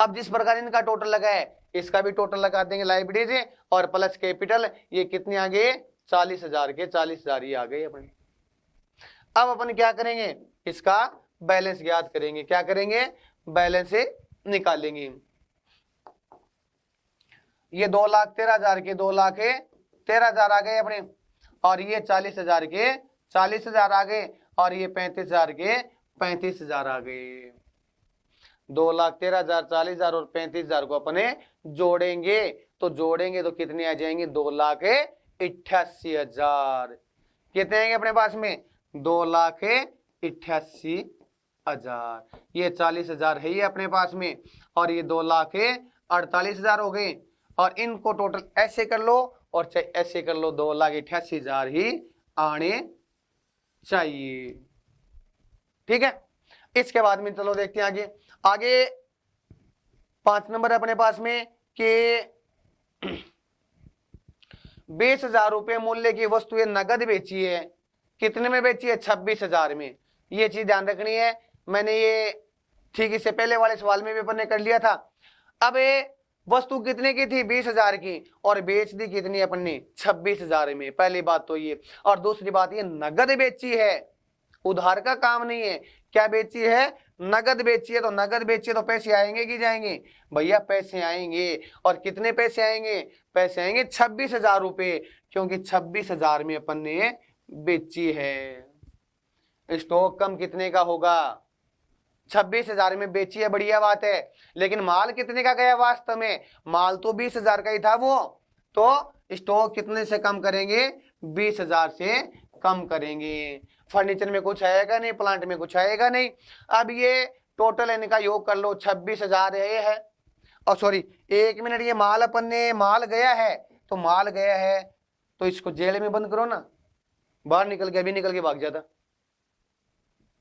अब जिस प्रकार इनका टोटल लगा है, इसका भी टोटल लगा देंगे, लाइबिलिटीज और प्लस कैपिटल। ये कितने आ गए? 40,000 के 40,000 ये आ गए अपने। अब अपन क्या करेंगे? इसका बैलेंस ज्ञात करेंगे। क्या करेंगे? बैलेंस निकालेंगे। ये 2,13,000 के 2,13,000 आ गए अपने, और ये 40,000 के 40,000 आ गए, और ये 35,000 के 35,000 आ गए। 2,13,000, 40,000 और 35,000 को अपने जोड़ेंगे तो कितने आ जाएंगे? 2,88,000। कितने आएंगे अपने पास में? 2,88,000। ये 40,000 है ये अपने पास में, और ये 2,48,000 हो गए। और इनको टोटल ऐसे कर लो और चाहे ऐसे कर लो, 2,88,000 ही आने चाहिए। ठीक है, इसके बाद में चलो देखते हैं आगे। आगे 5 नंबर अपने पास में कि 20,000 रुपए मूल्य की वस्तु नगद बेची है। कितने में बेची है? 26,000 में। ये चीज ध्यान रखनी है, मैंने ये ठीक इससे पहले वाले सवाल में भी अपन ने कर लिया था। अब ये वस्तु कितने की थी? 20,000 की, और बेच दी कितनी अपन ने? 26,000 में। पहली बात तो ये, और दूसरी बात ये नगद बेची है, उधार का काम नहीं है। क्या बेची है? नगद बेची है। तो नगद बेची है तो पैसे आएंगे कि जाएंगे? भैया पैसे आएंगे। और कितने पैसे आएंगे? पैसे आएंगे 26,000 रुपए, क्योंकि 26,000 में अपन ने बेची है। स्टॉक कम कितने का होगा? 26,000 में बेची है, बढ़िया बात है। लेकिन माल कितने का गया वास्तव में? माल तो 20,000 का ही था वो। तो स्टॉक कितने से कम करेंगे? 20,000 से कम करेंगे। फर्नीचर में कुछ आएगा नहीं, प्लांट में कुछ आएगा नहीं। अब ये टोटल इनका योग कर लो, 26,000 ये है। और सॉरी, 1 मिनट, ये माल अपन ने माल गया है, तो माल गया है तो इसको जेल में बंद करो ना। बाहर निकल के, अभी निकल के भाग जाता,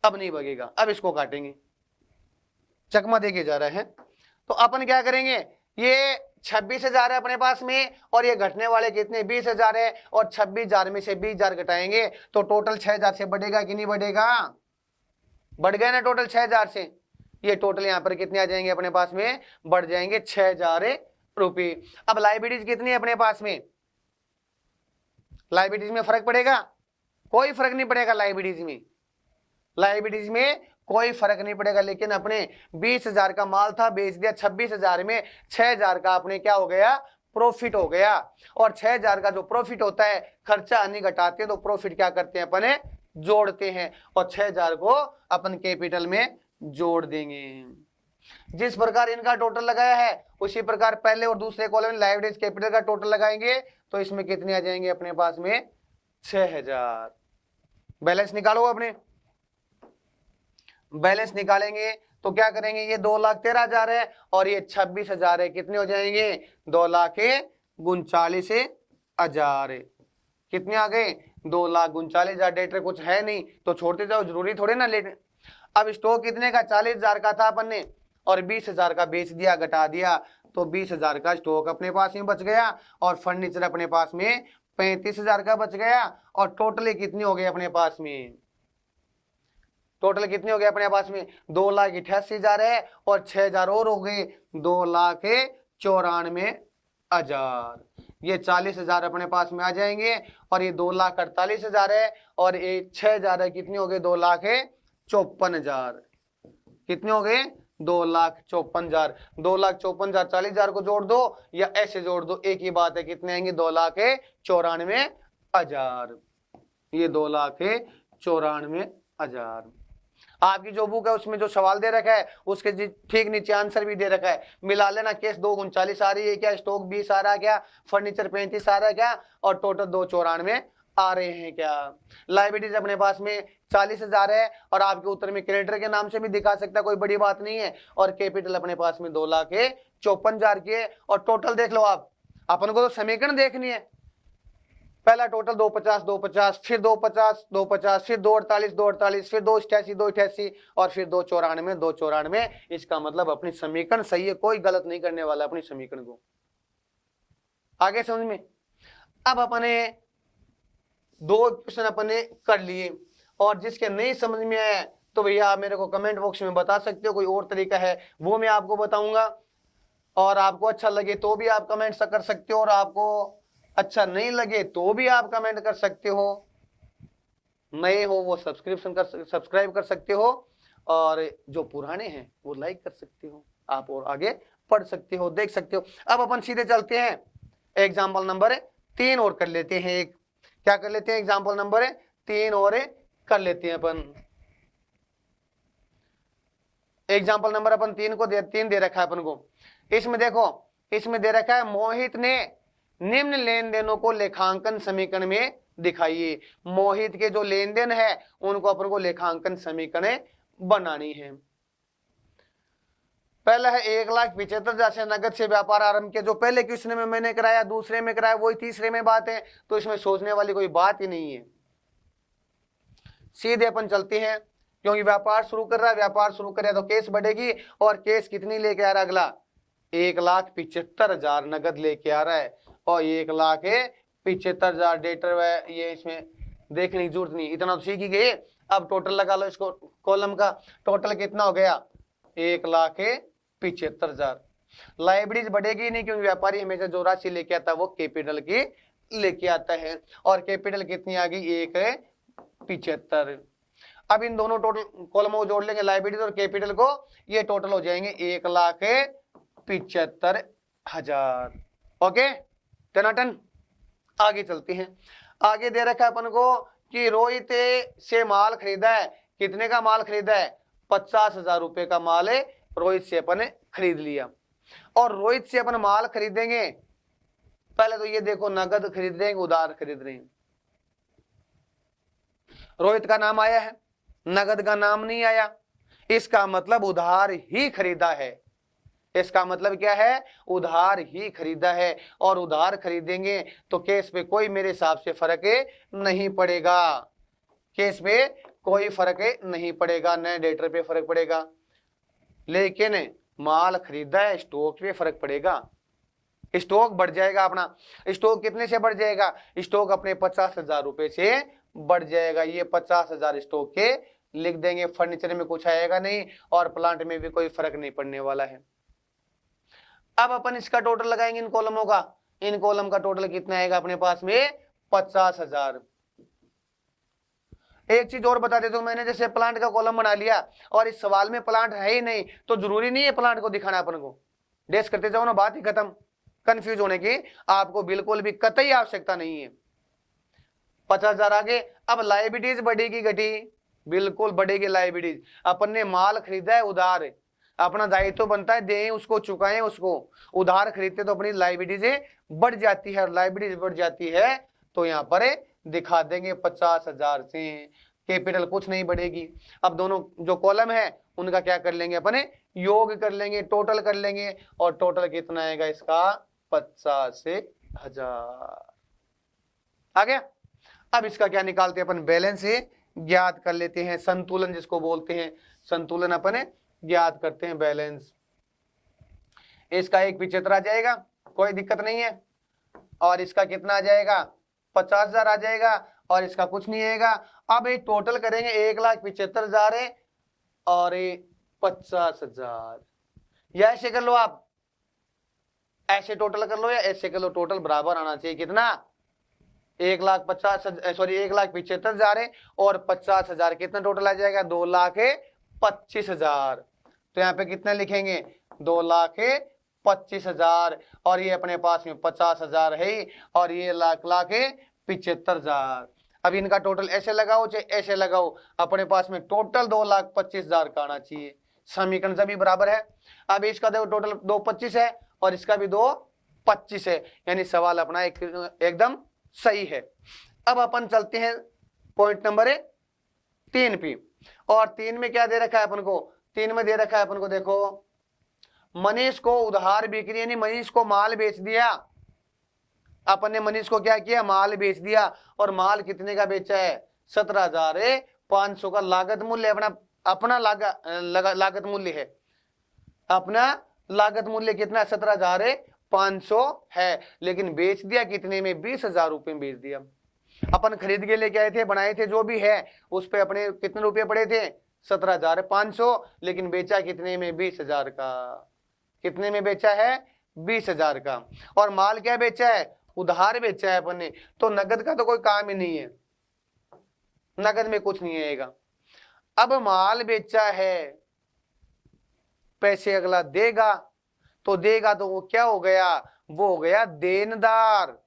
अब नहीं भागेगा। अब इसको काटेंगे, चकमा देके जा रहा है। तो अपन क्या करेंगे? ये 26,000 है अपने पास में, और ये घटने वाले कितने? 20,000 है। और 26,000 में से 20,000 घटाएंगे तो टोटल 6,000 से बढ़ेगा कि नहीं बढ़ेगा? बढ़ गया ना टोटल 6,000 से। ये टोटल यहाँ पर कितने आ जाएंगे अपने पास में? बढ़ जाएंगे 6,000 रुपये। अब लाइबिलिटीज कितनी है अपने पास में? लाइबिलिटीज में फर्क पड़ेगा? कोई फर्क नहीं पड़ेगा लाइबिलिटीज में। लाइबिलिटीज में कोई फर्क नहीं पड़ेगा। लेकिन अपने 20,000 का माल था, बेच दिया 26,000 में, 6,000 का अपने क्या हो गया? प्रॉफिट हो गया। और 6,000 का जो प्रॉफिट होता है, खर्चा नहीं घटाते हैं तो प्रॉफिट क्या करते हैं अपने? जोड़ते हैं, और 6,000 को अपन कैपिटल में जोड़ देंगे। जिस प्रकार इनका टोटल लगाया है उसी प्रकार पहले और दूसरे कॉलम में लाइबिलिटीज कैपिटल का टोटल लगाएंगे तो इसमें कितने आ जाएंगे अपने पास में? 6,000। बैलेंस निकालो अपने। बैलेंस निकालेंगे तो क्या करेंगे? ये 2,13,000 है और ये 26,000 है। कितने हो जाएंगे? 2,39,000। कितने आ गए? 2,39,000। डेटर कुछ है नहीं तो छोड़ते जाओ, जरूरी थोड़े ना लेट। अब स्टॉक कितने का? 40,000 का था अपन ने, और 20,000 का बेच दिया, घटा दिया, तो 20,000 का स्टॉक अपने पास में बच गया। और फर्नीचर अपने पास में 35,000 का बच गया। और टोटल कितनी हो गई अपने पास में? टोटल कितने हो गए अपने पास में? 2,88,000 है, और 6,000 और हो गए, 2,94,000। ये 40,000 अपने पास में आ जाएंगे। और ये 2,48,000 है, और ये 6,000 है। कितने हो गए? 2,54,000। कितने हो गए? 2,54,000। 2,54,000 40,000 को जोड़ दो या ऐसे जोड़ दो, एक ही बात है। कितने आएंगे? 2,94,000। ये 2,94,000। आपकी जो बुक है उसमें जो सवाल दे रखा है उसके ठीक नीचे आंसर भी दे रखा है। मिला लेना, केस 2,39 आ रही है क्या? स्टॉक 20 आ रहा है क्या? फर्नीचर 35 आ रहा है क्या? और टोटल 2,94 आ रहे हैं क्या? लाइबिलिटीज अपने पास में 40,000 है, और आपके उत्तर में क्रेडिटर के नाम से भी दिखा सकता है, कोई बड़ी बात नहीं है। और कैपिटल अपने पास में 2,54,000 की है। और टोटल देख लो आप, अपन को तो समीकरण देखनी है। पहला टोटल 250, 250, फिर 250, 250, फिर 248, 248, फिर 288, 288, और फिर 294, 294। इसका मतलब अपनी समीकरण सही है, कोई गलत नहीं करने वाला अपनी समीकरण को। आगे समझ में? अब अपने 2 क्वेश्चन अपने कर लिए, और जिसके नहीं समझ में आया तो भैया आप मेरे को कमेंट बॉक्स में बता सकते हो। कोई और तरीका है वो मैं आपको बताऊंगा, और आपको अच्छा लगे तो भी आप कमेंट कर सकते हो, और आपको अच्छा नहीं लगे तो भी आप कमेंट कर सकते हो। नए हो वो सब्सक्राइब कर सकते हो, और जो पुराने हैं वो लाइक कर सकते हो आप, और आगे पढ़ सकते हो, देख सकते हो। अब अपन सीधे चलते हैं एग्जाम्पल नंबर 3 और कर लेते हैं। एक क्या कर लेते हैं? एग्जाम्पल नंबर 3 और कर लेते हैं अपन। एग्जाम्पल नंबर अपन 3 दे रखा है अपन को। इसमें देखो, इसमें दे रखा है मोहित ने निम्न लेन देनों को लेखांकन समीकरण में दिखाइए। मोहित के जो लेन देन है उनको अपन को लेखांकन समीकरण बनानी है। पहला है 1,75,000 से नगद से व्यापार आरंभ किया। जो पहले क्वेश्चन में मैंने कराया, दूसरे में कराया, वही तीसरे में बात है, तो इसमें सोचने वाली कोई बात ही नहीं है। सीधे अपन चलते हैं, क्योंकि व्यापार शुरू कर रहा है, व्यापार शुरू कर रहा है तो केस बढ़ेगी। और केस कितनी लेके आ रहा है अगला? 1,75,000 नगद लेके आ रहा है और 1,75,000 डेटर है। ये इसमें देखने की जरूरत नहीं, इतना तो सीख ही गए। अब टोटल लगा लो इसको, कॉलम का टोटल कितना हो गया? 1,75,000। लाइबिलिटीज बढ़ेगी नहीं, क्योंकि व्यापारी हमेशा जो राशि लेके आता है वो कैपिटल की लेके आता है। और कैपिटल कितनी आ गई? 1,75,000। अब इन दोनों टोटल कॉलमों को जोड़ लेंगे, लाइबिलिटीज और कैपिटल को, ये टोटल हो जाएंगे 1,75,000। ओके टनाटन। आगे चलते हैं। आगे दे रखा है अपन को कि रोहित से माल खरीदा है। कितने का माल खरीदा है? 50,000 रुपए का माल है, रोहित से अपन ने खरीद लिया। और रोहित से अपन माल खरीदेंगे, पहले तो ये देखो नगद खरीद रहे हैं, उधार खरीद रहे हैं। रोहित का नाम आया है, नगद का नाम नहीं आया, इसका मतलब उधार ही खरीदा है। इसका मतलब क्या है? उधार ही खरीदा है। और उधार खरीदेंगे तो केस पे कोई मेरे हिसाब से फर्क नहीं पड़ेगा, केस पे कोई फर्क नहीं पड़ेगा, नए डेटर पे फर्क पड़ेगा। लेकिन माल खरीदा है, स्टॉक पे फर्क पड़ेगा। स्टॉक बढ़ जाएगा अपना। स्टॉक कितने से बढ़ जाएगा? स्टॉक अपने 50,000 रुपए से बढ़ जाएगा। ये 50,000 स्टॉक के लिख देंगे। फर्नीचर में कुछ आएगा नहीं और प्लांट में भी कोई फर्क नहीं पड़ने वाला है। अब अपन इसका टोटल लगाएंगे इन कॉलमों का। इन कॉलम का टोटल कितना आएगा अपने पास में? 50,000। एक चीज और बता देता हूं, मैंने जैसे प्लांट का कॉलम बना लिया और इस सवाल में प्लांट है ही नहीं, तो जरूरी नहीं है प्लांट को दिखाना अपन को। डेस्क करते जाओ ना, बात ही खत्म। कंफ्यूज होने की आपको बिल्कुल भी कतई आवश्यकता नहीं है। 50,000 आगे। अब लाइबिलिटीज बढ़ेगी घटी? बिल्कुल बढ़ेगी लाइबिलिटीज। अपन ने माल खरीदा है उधार, अपना दायित्व तो बनता है दें उसको, चुकाएं उसको। उधार खरीदते तो अपनी लाइबिलिटीज बढ़ जाती है, और लाइबिलिटीज बढ़ जाती है तो यहाँ पर दिखा देंगे 50,000 से। कैपिटल कुछ नहीं बढ़ेगी। अब दोनों जो कॉलम है उनका क्या कर लेंगे अपने? योग कर लेंगे, टोटल कर लेंगे। और टोटल कितना आएगा इसका? 50,000 आ गया। अब इसका क्या निकालते हैं अपन? बैलेंस ज्ञात कर लेते हैं, संतुलन जिसको बोलते हैं, संतुलन अपन ज्ञात करते हैं, बैलेंस। इसका 1,75,000 आ जाएगा, कोई दिक्कत नहीं है। और इसका कितना आ जाएगा? 50,000 आ जाएगा। और इसका कुछ नहीं आएगा। अब ये टोटल करेंगे 1,75,000 है और 50,000। या ऐसे कर लो आप, ऐसे टोटल कर लो या ऐसे कर लो, टोटल बराबर आना चाहिए। कितना? 1,75,000 है और 50,000, कितना टोटल आ जाएगा? 2,25,000। तो यहाँ पे कितना लिखेंगे? 2,25,000। और ये अपने पास में 50,000 है और ये 1,75,000। अब इनका टोटल ऐसे लगाओ चाहे ऐसे लगाओ, अपने पास में टोटल 2,25,000 का आना चाहिए। समीकरण सभी बराबर है। अब इसका देखो टोटल 2,25,000 है और इसका भी 2,25,000 है, यानी सवाल अपना एकदम सही है। अब अपन चलते हैं पॉइंट नंबर 3 पे। और 3 में क्या दे रखा है अपन को? 3 में दे रखा है अपन को, देखो मनीष को उधार बिक्री, यानी मनीष को माल बेच दिया। अपन ने मनीष को क्या किया? माल बेच दिया। और माल कितने का बेचा है? 17,500 का लागत मूल्य। अपना लागत मूल्य है, अपना लागत मूल्य कितना? 17,500 है। लेकिन बेच दिया कितने में? 20,000 रुपए में बेच दिया। अपन खरीद के लेके आए थे, बनाए थे, जो भी है उस पे अपने कितने रुपए पड़े थे? 17,500। लेकिन बेचा कितने में? 20,000 का। कितने में बेचा है? 20,000 का। और माल क्या बेचा है? उधार बेचा है अपन ने, तो नगद का तो कोई काम ही नहीं है, नगद में कुछ नहीं आएगा। अब माल बेचा है, पैसे अगला देगा, तो देगा तो वो क्या हो गया? वो हो गया देनदार।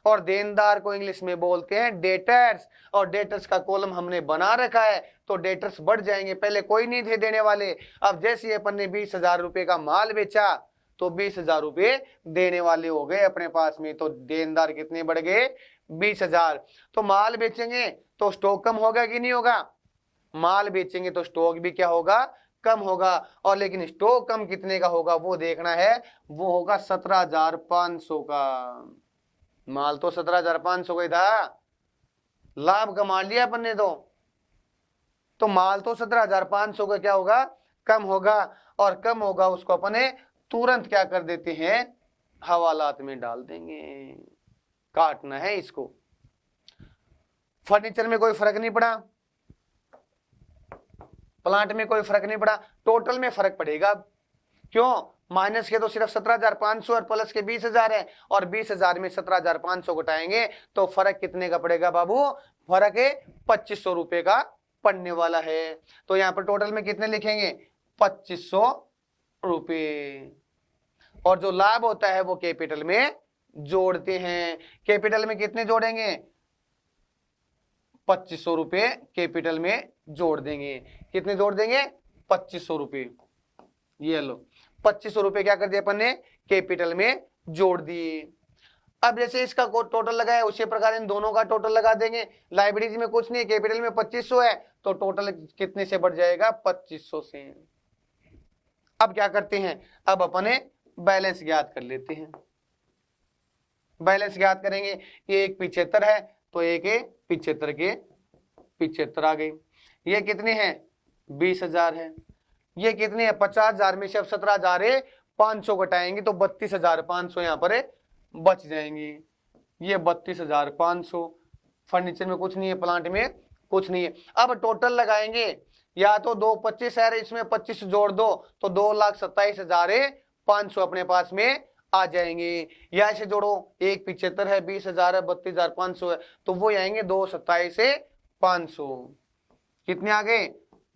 और देनदार को इंग्लिश में बोलते हैं डेटर्स। और डेटर्स का कॉलम हमने बना रखा है तो डेटर्स बढ़ जाएंगे, पहले कोई नहीं थे देने वाले। अब जैसे अपन ने 20,000 रुपए का माल बेचा तो 20,000 रुपए देने वाले हो गए अपने पास में, तो देनदार कितने बढ़ गए 20,000। तो माल बेचेंगे तो स्टॉक कम होगा कि नहीं होगा, माल बेचेंगे तो स्टॉक भी क्या होगा, कम होगा। और लेकिन स्टॉक कम कितने का होगा वो देखना है, वो होगा 17,500 का। माल तो 17,500 का ही था, लाभ कमा लिया अपन ने तो माल तो 17,500 का क्या होगा, कम होगा। और कम होगा उसको अपने तुरंत क्या कर देते हैं, हवालात में डाल देंगे, काटना है इसको। फर्नीचर में कोई फर्क नहीं पड़ा, प्लांट में कोई फर्क नहीं पड़ा, टोटल में फर्क पड़ेगा। क्यों, माइनस के तो सिर्फ 17,500 और प्लस के 20,000 है, और 20,000 में 17,500 घटाएंगे तो फर्क कितने का पड़ेगा बाबू, फर्क है 2,500 रुपए का पड़ने वाला है। तो यहाँ पर टोटल में कितने लिखेंगे, 2,500 रुपए। और जो लाभ होता है वो कैपिटल में जोड़ते हैं। कैपिटल में कितने जोड़ेंगे, 2,500 रुपए कैपिटल में जोड़ देंगे। कितने जोड़ देंगे, 2,500 रुपए। ये लो 2,500 रुपए क्या कर दिया अपन ने, कैपिटल में जोड़ दिए। अब जैसे इसका टोटल लगाया उसी प्रकार इन दोनों का टोटल लगा देंगे। लाइब्रेरी में कुछ नहीं, कैपिटल में 2,500 है तो टोटल कितने से बढ़ जाएगा, 2,500 से। अब क्या करते हैं, अब अपने बैलेंस ज्ञात कर लेते हैं। बैलेंस ज्ञात करेंगे, ये एक 75 है तो एक 75 के 75 आ गई। ये कितने हैं, 20,000 है। ये कितने हैं, 50,000 में से अब 17,500 घटाएंगे तो 32,500 यहाँ पर बच जाएंगे। ये 32,500। फर्नीचर में कुछ नहीं है, प्लांट में कुछ नहीं है। अब टोटल लगाएंगे, या तो 2,25 है, इसमें 25 जोड़ दो तो 2,27,500 अपने पास में आ जाएंगे। या ऐसे जोड़ो, एक 75 है, 20,000 है, 32,500 है, तो वो आएंगे 2,27,500। कितने आ गए,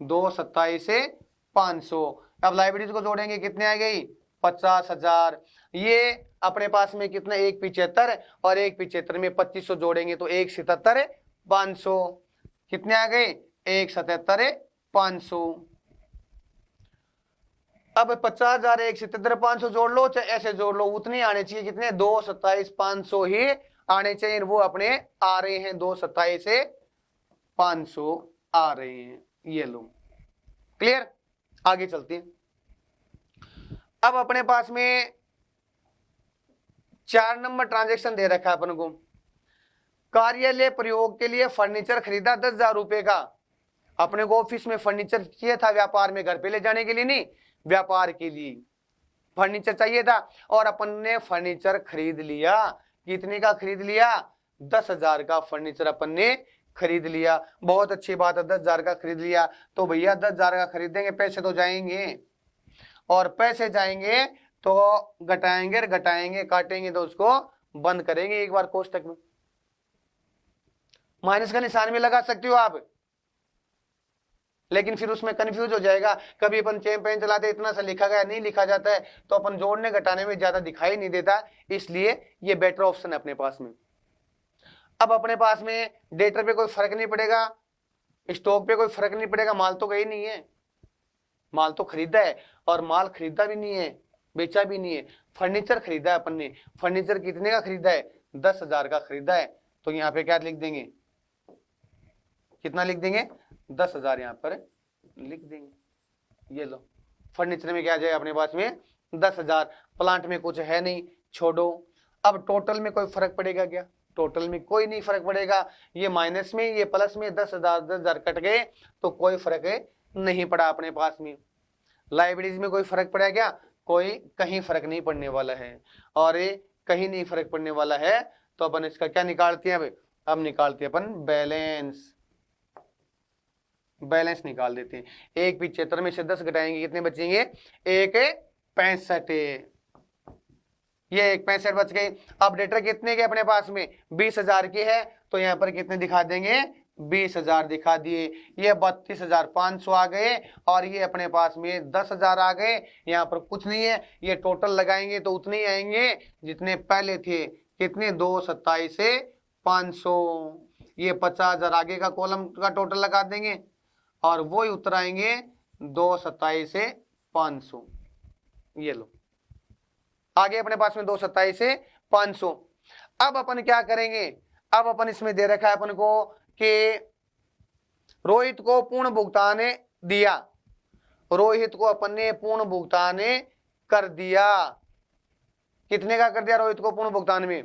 2,27,500। अब लाइब्रेरीज को जोड़ेंगे, कितने आ गई, 50,000। ये अपने पास में कितना, एक 75 और एक 75 में 2,500 जोड़ेंगे तो 1,77,500। कितने आ गए, 1,77,500। अब 50,000 1,77,500 जोड़ लो, चाहे ऐसे जोड़ लो, उतने आने चाहिए। कितने, 2,27,500 ही आने चाहिए। वो अपने आ रहे हैं 2,27,500 आ रहे हैं। ये लो, क्लियर। आगे चलते हैं। अब अपने पास में 4 नंबर ट्रांजैक्शन दे रखा है अपन को। कार्यालय प्रयोग के लिए फर्नीचर खरीदा 10,000 रुपए का। अपने को ऑफिस में फर्नीचर चाहिए था, व्यापार में घर पे ले जाने के लिए नहीं, व्यापार के लिए फर्नीचर चाहिए था। और अपन ने फर्नीचर खरीद लिया। कितने का खरीद लिया, 10,000 का फर्नीचर अपन ने खरीद लिया। बहुत अच्छी बात है, 10,000 का खरीद लिया। तो भैया 10,000 का खरीदेंगे, पैसे तो जाएंगे, और पैसे जाएंगे तो घटाएंगे घटाएंगे काटेंगे तो उसको बंद करेंगे एक बार कोष्टक में। माइनस का निशान में लगा सकते हो आप, लेकिन फिर उसमें कंफ्यूज हो जाएगा। कभी अपन चेन पेन चलाते इतना सा लिखा गया नहीं लिखा जाता है, तो अपन जोड़ने घटाने में ज्यादा दिखाई नहीं देता, इसलिए ये बेटर ऑप्शन है अपने पास में। अब अपने पास में डेटर पे कोई फर्क नहीं पड़ेगा, स्टॉक पे कोई फर्क नहीं पड़ेगा, माल तो गई नहीं है, माल तो खरीदा है। और माल खरीदा भी नहीं है, बेचा भी नहीं है, फर्नीचर खरीदा है अपन ने। फर्नीचर कितने का खरीदा है, 10,000 का खरीदा है। तो यहाँ पे क्या लिख देंगे, कितना लिख देंगे, 10,000 यहाँ पर लिख देंगे। ये लो, फर्नीचर में क्या आ जाएगा अपने पास में 10,000। प्लांट में कुछ है नहीं, छोड़ो। अब टोटल में कोई फर्क पड़ेगा क्या, टोटल में कोई नहीं फर्क पड़ेगा। ये माइनस में ये प्लस में 10,000 कट गए तो कोई फर्क नहीं पड़ा अपने पास में। लाइब्रेरीज में कोई फर्क पड़ा क्या, कोई कहीं फर्क नहीं पड़ने वाला है, और ये कहीं नहीं फर्क पड़ने वाला है। तो अपन इसका क्या निकालते हैं, अब निकालते हैं अपन बैलेंस। बैलेंस निकाल देते हैं। 1,75 में से 10 घटाएंगे, कितने बचेंगे, 1,65। ये 1,65 बच गए। अब डेटर कितने के अपने पास में, 20,000 की है, तो यहाँ पर कितने दिखा देंगे, 20,000 दिखा दिए। ये 32,500 आ गए, और ये अपने पास में 10,000 आ गए। यहाँ पर कुछ नहीं है, ये टोटल लगाएंगे तो उतने ही आएंगे जितने पहले थे। कितने 227 से 500, ये 50,000 आगे का कॉलम का टोटल लगा देंगे और वो ही उत्तर आएंगे 227 से 500। ये लो आगे अपने पास में 227 से 500। अब अपन क्या करेंगे, अब अपन इसमें दे रखा है अपन को कि रोहित को पूर्ण भुगतान दिया, रोहित को अपन ने पूर्ण भुगतान कर दिया। कितने का कर दिया रोहित को पूर्ण भुगतान में,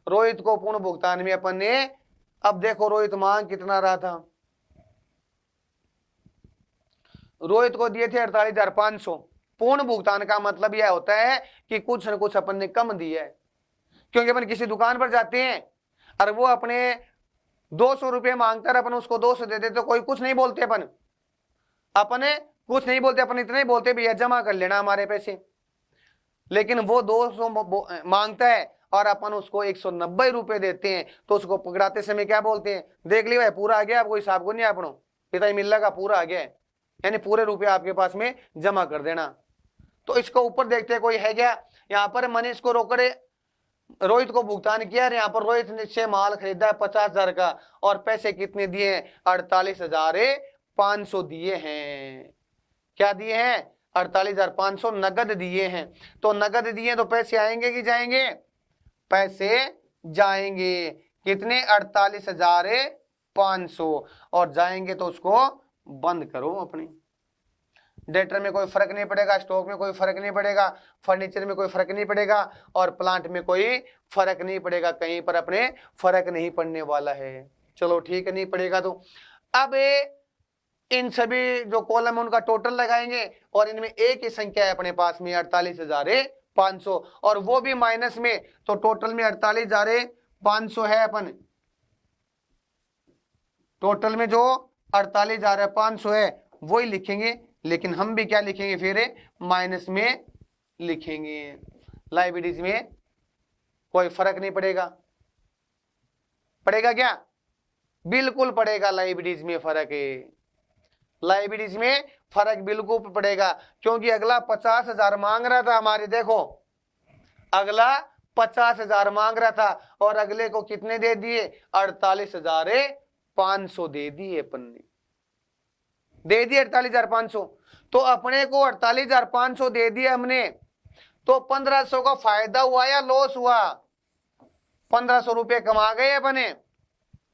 रोहित को पूर्ण भुगतान में अपन ने, अब देखो रोहित मांग कितना रहा था, रोहित को दिए थे 48,500। पूर्ण भुगतान का मतलब यह होता है कि कुछ न कुछ अपन ने कम दिया है, क्योंकि अपन किसी दुकान पर जाते हैं और वो अपने 200 रुपये मांगता है, अपन उसको 200 दे देते तो कोई कुछ नहीं बोलते, अपने कुछ नहीं बोलते, अपन इतना ही बोलते भैया जमा कर लेना हमारे पैसे। लेकिन वो 200 मांगता है और अपन उसको 190 रुपये देते हैं, तो उसको पकड़ाते समय क्या बोलते हैं, देख ली भाई पूरा आ गया, कोई हिसाब को नहीं अपनो पिता ही मिल लगा पूरा आ गया है, यानी पूरे रुपये आपके पास में जमा कर देना। तो इसको ऊपर देखते हैं कोई है क्या, यहाँ पर मनीष को रोकड़े रोहित को भुगतान किया, यहाँ पर रोहित ने से माल खरीदा है 50,000 का और पैसे कितने दिए हैं 48,500 दिए हैं। क्या दिए हैं 48,500 नगद दिए हैं। तो नगद दिए तो पैसे आएंगे कि जाएंगे, पैसे जाएंगे। कितने 48,500 और जाएंगे तो उसको बंद करो। अपनी डेटर में कोई फर्क नहीं पड़ेगा, स्टॉक में कोई फर्क नहीं पड़ेगा, फर्नीचर में कोई फर्क नहीं पड़ेगा और प्लांट में कोई फर्क नहीं पड़ेगा, कहीं पर अपने फर्क नहीं पड़ने वाला है। चलो ठीक है, नहीं पड़ेगा तो अब इन सभी जो कॉलम है उनका टोटल लगाएंगे और इनमें एक ही संख्या है अपने पास में 48,500 और वो भी माइनस में, तो टोटल में 48,500 है। अपन टोटल में जो 48,500 है वही लिखेंगे, लेकिन हम भी क्या लिखेंगे फिर माइनस में लिखेंगे। लायबिलिटीज में कोई फर्क नहीं पड़ेगा, पड़ेगा क्या, बिल्कुल पड़ेगा। लायबिलिटीज में फर्क है, लायबिलिटीज में फर्क बिल्कुल पड़ेगा, क्योंकि अगला 50,000 मांग रहा था हमारे, देखो अगला 50,000 मांग रहा था और अगले को कितने दे दिए 48,500 दे दिए, अपन ने दे दिए 48,500। तो अपने को 48,500 दे दिए हमने, तो 1,500 का फायदा हुआ या लॉस हुआ, 1,500 रुपये कमा गए अपने।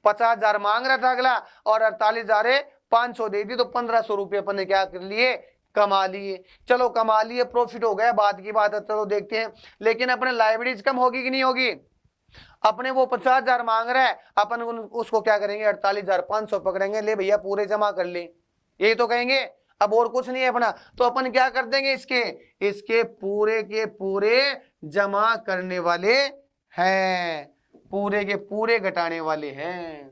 50,000 मांग रहा था अगला और 48,500 दे दी, तो 1,500 रुपये अपन ने क्या कर लिए, कमा लिए। चलो कमा लिए, प्रॉफिट हो गया, बात की बात है, चलो देखते हैं। लेकिन अपने लायबिलिटीज कम होगी कि नहीं होगी, अपने वो 50,000 मांग रहा है, अपन उसको क्या करेंगे 48,500 पकड़ेंगे, ले भैया पूरे जमा कर ले, यही तो कहेंगे, अब और कुछ नहीं है अपना। तो अपन क्या कर देंगे, इसके पूरे के पूरे जमा करने वाले हैं, पूरे के पूरे घटाने वाले हैं।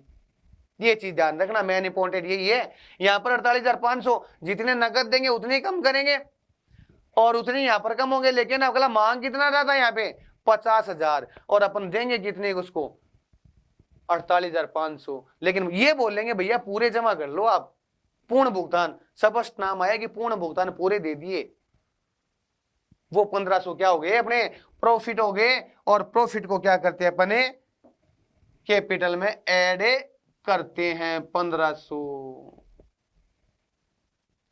ये चीज ध्यान रखना, मेन इंपॉर्टेंट यही है। यहाँ पर 48,500 जितने नगद देंगे उतने ही कम करेंगे और उतने यहाँ पर कम होंगे। लेकिन अगला मांग कितना रहा था यहाँ पे 50,000 और अपन देंगे कितने उसको 48,500। लेकिन ये बोलेंगे भैया पूरे जमा कर लो आप, पूर्ण भुगतान, स्पष्ट नाम आया कि पूर्ण भुगतान पूरे दे दिए। वो 1,500 क्या हो गए अपने प्रॉफिट हो गए, और प्रॉफिट को क्या करते हैं अपने कैपिटल में ऐड करते हैं। 1,500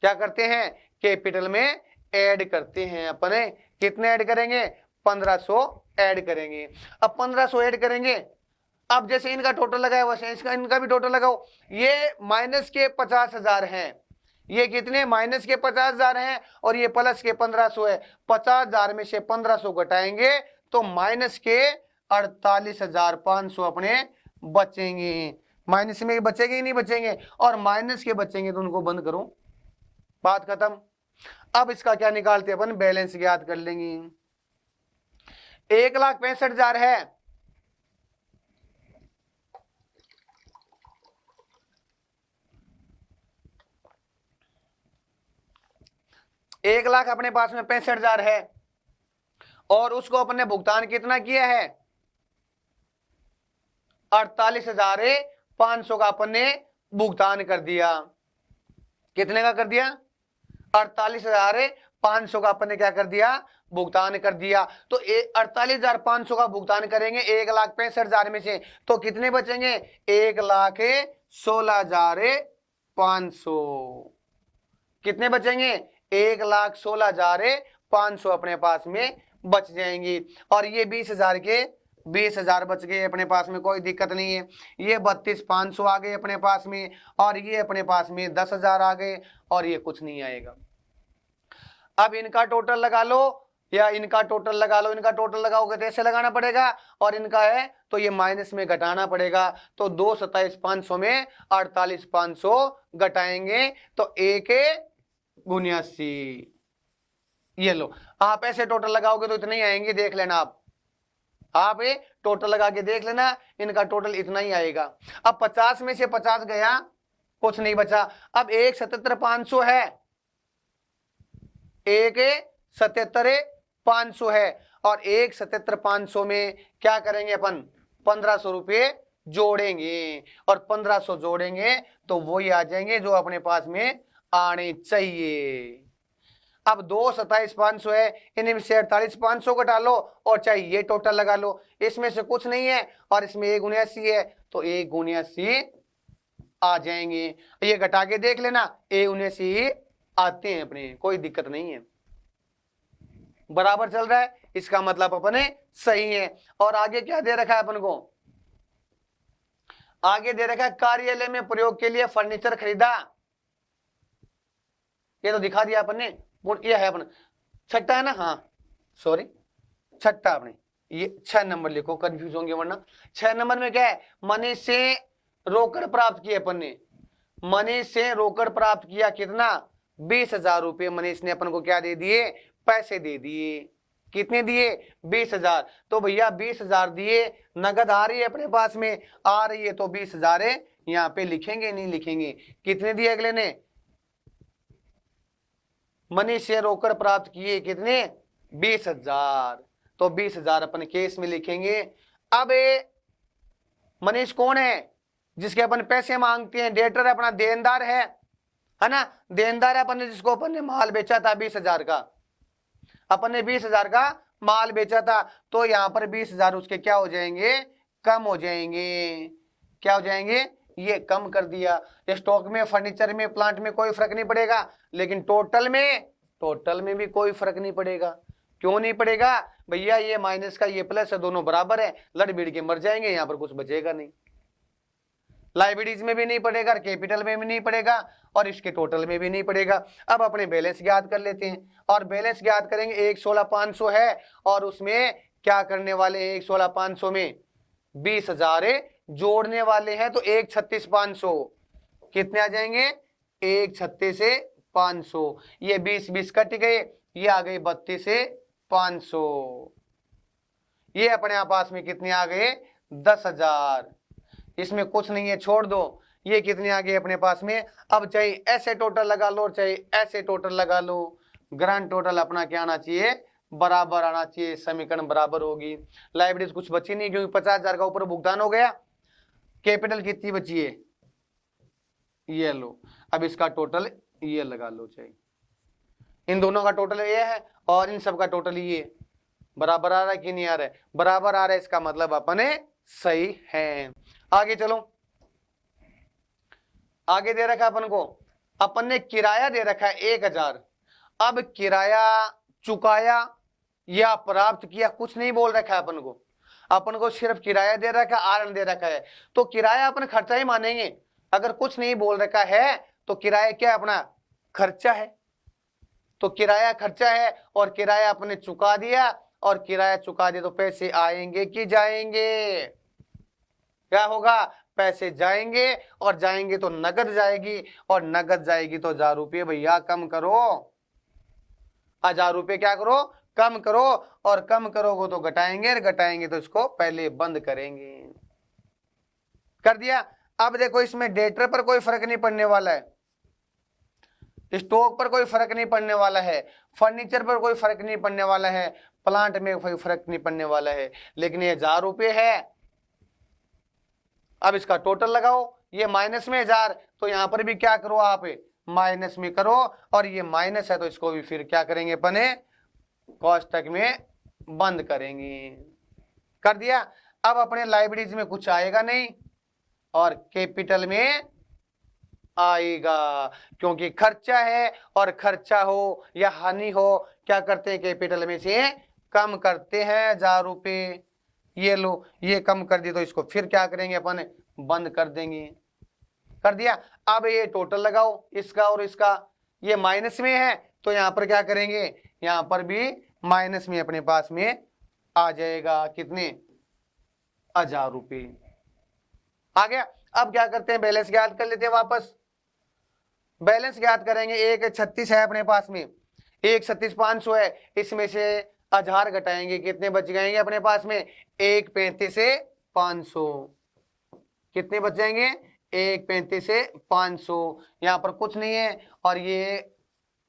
क्या करते हैं, कैपिटल में ऐड करते हैं। अपने कितने ऐड करेंगे 1,500 ऐड करेंगे। अब 1,500 ऐड करेंगे, अब जैसे इनका टोटल लगाया वैसे इनका भी टोटल लगाओ। ये माइनस के 50,000 हैं, ये कितने माइनस के 50,000 हैं और ये प्लस के 1,500 है। 50,000 में से 1,500 घटाएंगे तो माइनस के 48,500 अपने बचेंगे। माइनस में बचेंगे ही नहीं बचेंगे, और माइनस के बचेंगे तो उनको बंद करो, बात खत्म। अब इसका क्या निकालते अपन, बैलेंस याद कर लेंगे। 1,65,000 है, 1,00,000 अपने पास में 65,000 है और उसको अपने भुगतान कितना किया है 48,500 का अपन ने भुगतान कर दिया। कितने का कर दिया 48,500 का अपन ने क्या कर दिया भुगतान कर दिया। तो 48,500 का भुगतान करेंगे 1,65,000 में से, तो कितने बचेंगे? 1,16,500। कितने बचेंगे? 1,16,500 अपने पास में बच जाएंगी। और ये 20,000 के 20,000 बच गए अपने पास में, कोई दिक्कत नहीं है। ये 32,500 आ गए अपने पास में, और ये अपने पास में 10,000 आ गए, और ये कुछ नहीं आएगा। अब इनका टोटल लगा लो या इनका टोटल लगा लो। इनका टोटल लगाओगे तो ऐसे लगाना पड़ेगा, और इनका है तो ये माइनस में घटाना पड़ेगा। तो 2,27,500 में 48,500 घटाएंगे तो 1,79। ये लो, आप ऐसे टोटल लगाओगे तो इतने ही आएंगे, देख लेना आप ये टोटल लगा के देख लेना, इनका टोटल इतना ही आएगा। अब 50 में से 50 गया, कुछ नहीं बचा। अब 1,77,500 है, 1,77,500 है, और 1,77,500 में क्या करेंगे अपन? 1,500 रुपये जोड़ेंगे, और 1,500 जोड़ेंगे तो वही आ जाएंगे जो अपने पास में आने चाहिए। अब 2,27,500 है, इनमें से 48,500 घटा लो, और चाहे ये टोटल लगा लो। इसमें से कुछ नहीं है, और इसमें 1,79 है, तो 1,79 आ जाएंगे। ये घटा के देख लेना, 1,79 आते हैं अपने, कोई दिक्कत नहीं है। बराबर चल रहा है, इसका मतलब अपने सही है। और आगे क्या दे रखा है अपन को? आगे दे रखा है कार्यालय में प्रयोग के लिए फर्नीचर खरीदा। ये तो दिखा दिया अपन ने, ये है अपन छठा है ना, हाँ सॉरी छठा अपने, ये 6 नंबर लिखो, कंफ्यूज होंगे वरना। 6 नंबर में क्या है? मनी से रोकड़ प्राप्त किया अपन ने। मनी से रोकड़ प्राप्त किया, कितना? 20,000 रुपये मनीष ने अपन को क्या दे दिए? पैसे दे दिए। कितने दिए? 20,000। तो भैया 20,000 दिए, नगद आ रही है अपने पास में, आ रही है, तो 20,000 है, यहाँ पे लिखेंगे नहीं लिखेंगे। कितने दिए अगले ने? मनी से रोकड़ प्राप्त किए, कितने? 20,000। तो 20,000 अपन केस में लिखेंगे। अब मनीष कौन है? जिसके अपन पैसे मांगते हैं, डेटर अपना देनदार है ना, देनदार है अपन ने, जिसको अपन ने माल बेचा था 20,000 का, अपन ने 20,000 का माल बेचा था। तो यहाँ पर 20,000 उसके क्या हो जाएंगे? कम हो जाएंगे। क्या हो जाएंगे? ये कम कर दिया। स्टॉक में, फर्नीचर में, प्लांट में कोई फर्क नहीं पड़ेगा, लेकिन टोटल में भी कोई फर्क नहीं पड़ेगा। क्यों नहीं पड़ेगा? भैया ये माइनस का ये प्लस है, दोनों बराबर है, लड़ भिड़ के मर जाएंगे, यहाँ पर कुछ बचेगा नहीं। लाइबिलिटीज में भी नहीं पड़ेगा, कैपिटल में भी नहीं पड़ेगा, और इसके टोटल में भी नहीं पड़ेगा। अब अपने बैलेंस ज्ञात कर लेते हैं, और बैलेंस ज्ञात करेंगे। 1,16,500 है, और उसमें क्या करने वाले हैं? 1,16,500 में 20,000 जोड़ने वाले हैं, तो 1,36,500 कितने आ जाएंगे? 1,36,500। ये 20 कट गए, ये आ गए 32,500। ये अपने पास में कितने आ गए? 10,000। इसमें कुछ नहीं है, छोड़ दो। ये कितने आ गए अपने पास में? अब चाहे ऐसे टोटल लगा लो, चाहे ऐसे टोटल लगा लो, ग्रांड टोटल अपना क्या आना चाहिए? बराबर आना चाहिए, समीकरण बराबर होगी। लाइबिलिटीज कुछ बची नहीं, क्योंकि 50,000 का ऊपर भुगतान हो गया। कैपिटल कितनी बची है? ये लो। अब इसका टोटल ये लगा लो, चाहिए इन दोनों का टोटल ये है, और इन सब का टोटल ये। बराबर आ रहा है कि नहीं आ रहा है? बराबर आ रहा है, इसका मतलब अपने सही है। आगे चलो, आगे दे रखा है अपन को, अपन ने किराया दे रखा है 1,000। अब किराया चुकाया या प्राप्त किया, कुछ नहीं बोल रखा है अपन को सिर्फ किराया दे रखा है, आरन दे रखा है। तो किराया अपन खर्चा ही मानेंगे। अगर कुछ नहीं बोल रखा है तो किराया क्या अपना खर्चा है। तो किराया खर्चा है, और किराया अपने चुका दिया, और किराया चुका दिया तो पैसे आएंगे कि जाएंगे? क्या होगा? पैसे जाएंगे, और जाएंगे तो नगद जाएगी, और नगद जाएगी तो 1,000 रुपये भैया कम करो। 1,000 रुपये क्या करो? कम करो, और कम करोगे तो घटाएंगे, और घटाएंगे तो इसको पहले बंद करेंगे। कर दिया। अब देखो, इसमें डेटर पर कोई फर्क नहीं पड़ने वाला है, स्टॉक पर कोई फर्क नहीं पड़ने वाला है, फर्नीचर पर कोई फर्क नहीं पड़ने वाला है, प्लांट में कोई फर्क नहीं पड़ने वाला है, लेकिन ये 1,000 रुपये है। अब इसका टोटल लगाओ, ये माइनस में 1,000, तो यहां पर भी क्या करो? आप माइनस में करो, और ये माइनस है तो इसको भी फिर क्या करेंगे अपने? कोष्टक में बंद करेंगे। कर दिया। अब अपने लाइब्रेरीज में कुछ आएगा नहीं और कैपिटल में आएगा, क्योंकि खर्चा है और खर्चा हो या हानि हो क्या करते हैं, कैपिटल में से कम करते हैं 1000 रुपए। ये लो, ये कम कर दी तो इसको फिर क्या करेंगे अपन, बंद कर देंगे। कर दिया। अब ये टोटल लगाओ इसका और इसका, ये माइनस में है तो यहां पर क्या करेंगे, यहां पर भी माइनस में अपने पास में आ जाएगा, कितने, 1000 रुपए आ गया। अब क्या करते हैं, बैलेंस ज्ञात कर लेते हैं वापस। बैलेंस ज्ञात करेंगे, 136 है अपने पास में, 136,500 है, इसमें से 1000 घटाएंगे, कितने बच जाएंगे अपने पास में, 135 से 500, कितने बच जाएंगे, 135 से 500। यहां पर कुछ नहीं है और ये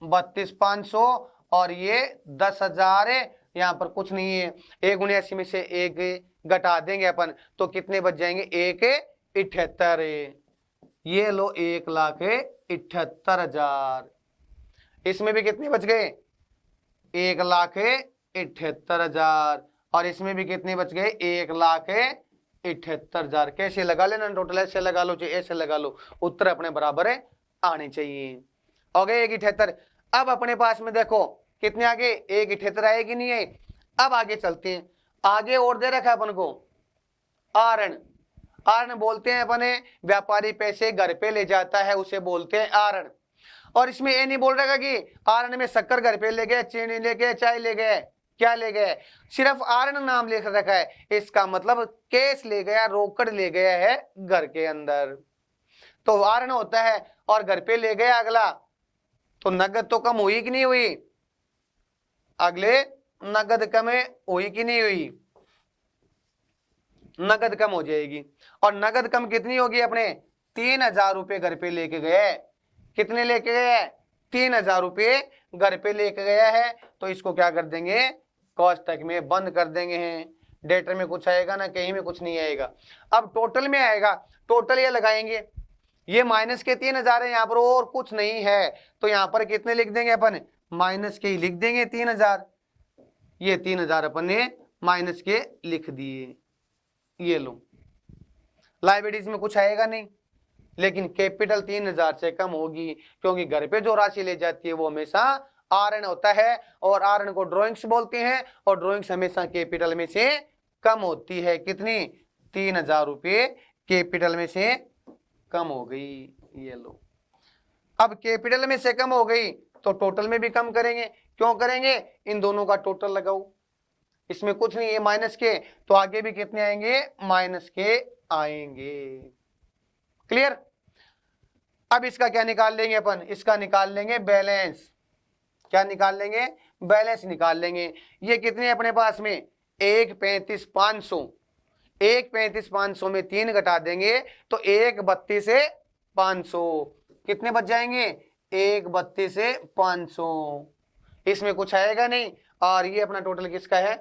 32,500 और ये 10,000 है, यहां पर कुछ नहीं है। 179 में से 1 घटा देंगे अपन तो कितने बच जाएंगे, 1,78। ये लो 1,78,000। इसमें भी कितने बच गए, 1,78,000 और इसमें भी कितने बच गए, 1,78,000। कैसे लगा लेना, टोटल ऐसे लगा लो चाहे ऐसे लगा लो, उत्तर अपने बराबर है आने चाहिए। हो गए 1,78। अब अपने पास में देखो कितने आगे, 1,78 आए कि नहीं है। अब आगे चलते हैं, आगे और दे रखा है अपन को आरण। आरण बोलते हैं अपने, व्यापारी पैसे घर पे ले जाता है उसे बोलते हैं आरण। और इसमें ये नहीं बोल रहा कि आरण में शक्कर घर पे ले गए, चीनी ले गए, चाय ले गए, क्या ले गए, सिर्फ आरण नाम लिख रखा है। इसका मतलब कैश ले गया, रोकड़ ले गया है घर के अंदर, तो आरण होता है। और घर पे ले गया अगला, तो नगद तो कम हुई कि नहीं हुई, अगले नगद कम हुई कि नहीं हुई, नगद कम हो जाएगी। और नगद कम कितनी होगी अपने, 3,000 रुपये घर पे लेके गए। कितने लेके गए, 3,000 रुपये घर पे लेके गया है, तो इसको क्या कर देंगे, कोष्टक में बंद कर देंगे हैं। डेटर में कुछ आएगा ना, कहीं में कुछ नहीं आएगा। अब टोटल में आएगा, टोटल ये लगाएंगे, ये माइनस के 3,000 है, यहाँ पर और कुछ नहीं है तो यहाँ पर कितने लिख देंगे अपन, माइनस के ही लिख देंगे 3,000। ये 3,000 अपन ने माइनस के लिख दिए। ये लो, लाइबिलिटीज में कुछ आएगा नहीं, लेकिन कैपिटल 3,000 से कम होगी, क्योंकि घर पे जो राशि ले जाती है वो हमेशा आरण होता है और आरण को ड्रॉइंग्स बोलते हैं और ड्रॉइंग्स हमेशा कैपिटल में से कम होती है। कितनी, 3,000 रुपये कैपिटल में से कम हो गई। ये लो, अब कैपिटल में से कम हो गई तो टोटल में भी कम करेंगे। क्यों करेंगे, इन दोनों का टोटल लगाओ, इसमें कुछ नहीं है माइनस के, तो आगे भी कितने आएंगे, माइनस के आएंगे। क्लियर। अब इसका क्या निकाल लेंगे अपन, इसका निकाल लेंगे बैलेंस। क्या निकाल लेंगे, बैलेंस निकाल लेंगे। ये कितने अपने पास में, 1,35,500, 1,35,500 में 3 घटा देंगे तो 1,32 से 500, कितने बच जाएंगे, 1,32 से 500। इसमें कुछ आएगा नहीं। और ये अपना टोटल किसका है,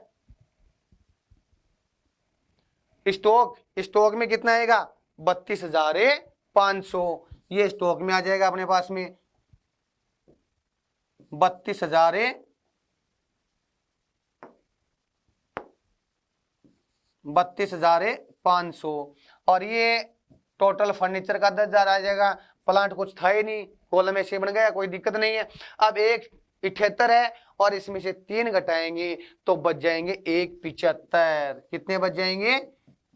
स्टॉक। स्टॉक में कितना आएगा, 32,500। ये स्टॉक में आ जाएगा अपने पास में 32,500। और ये टोटल फर्नीचर का 10,000 आ जाएगा। प्लांट कुछ था ही नहीं, कॉलम ऐसे बन गया, कोई दिक्कत नहीं है। अब 1,78 है और इसमें से 3 घटाएंगे तो बच जाएंगे 1,75। कितने बच जाएंगे,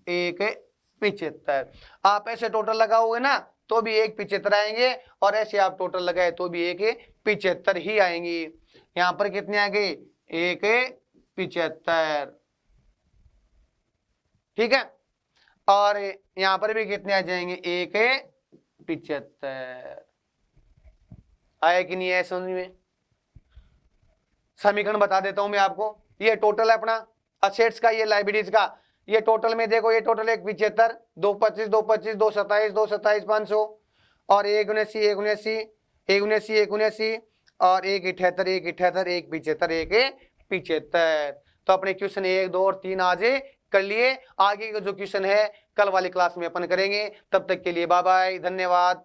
1,75। आप ऐसे टोटल लगाओगे ना तो भी 1,75 आएंगे और ऐसे आप टोटल लगाए तो भी 1,75 ही आएंगे। यहां पर कितने आ गए, 1,75। ठीक है। और यहां पर भी कितने आ जाएंगे, 1,75। आया कि नहीं है समझ में। समीकरण बता देता हूं मैं आपको। ये टोटल है अपना असेट्स का, ये लाइबिलिटीज का। ये टोटल में देखो, ये टोटल 1,75, 2,25, 2,25, 2,27, 2,27, 500 और 1,79 और 1,78, 1,75, 1,75। तो अपने क्वेश्चन 1, 2 और 3 आज कर लिए। आगे का जो क्वेश्चन है कल वाली क्लास में अपन करेंगे। तब तक के लिए बाय बाय, धन्यवाद।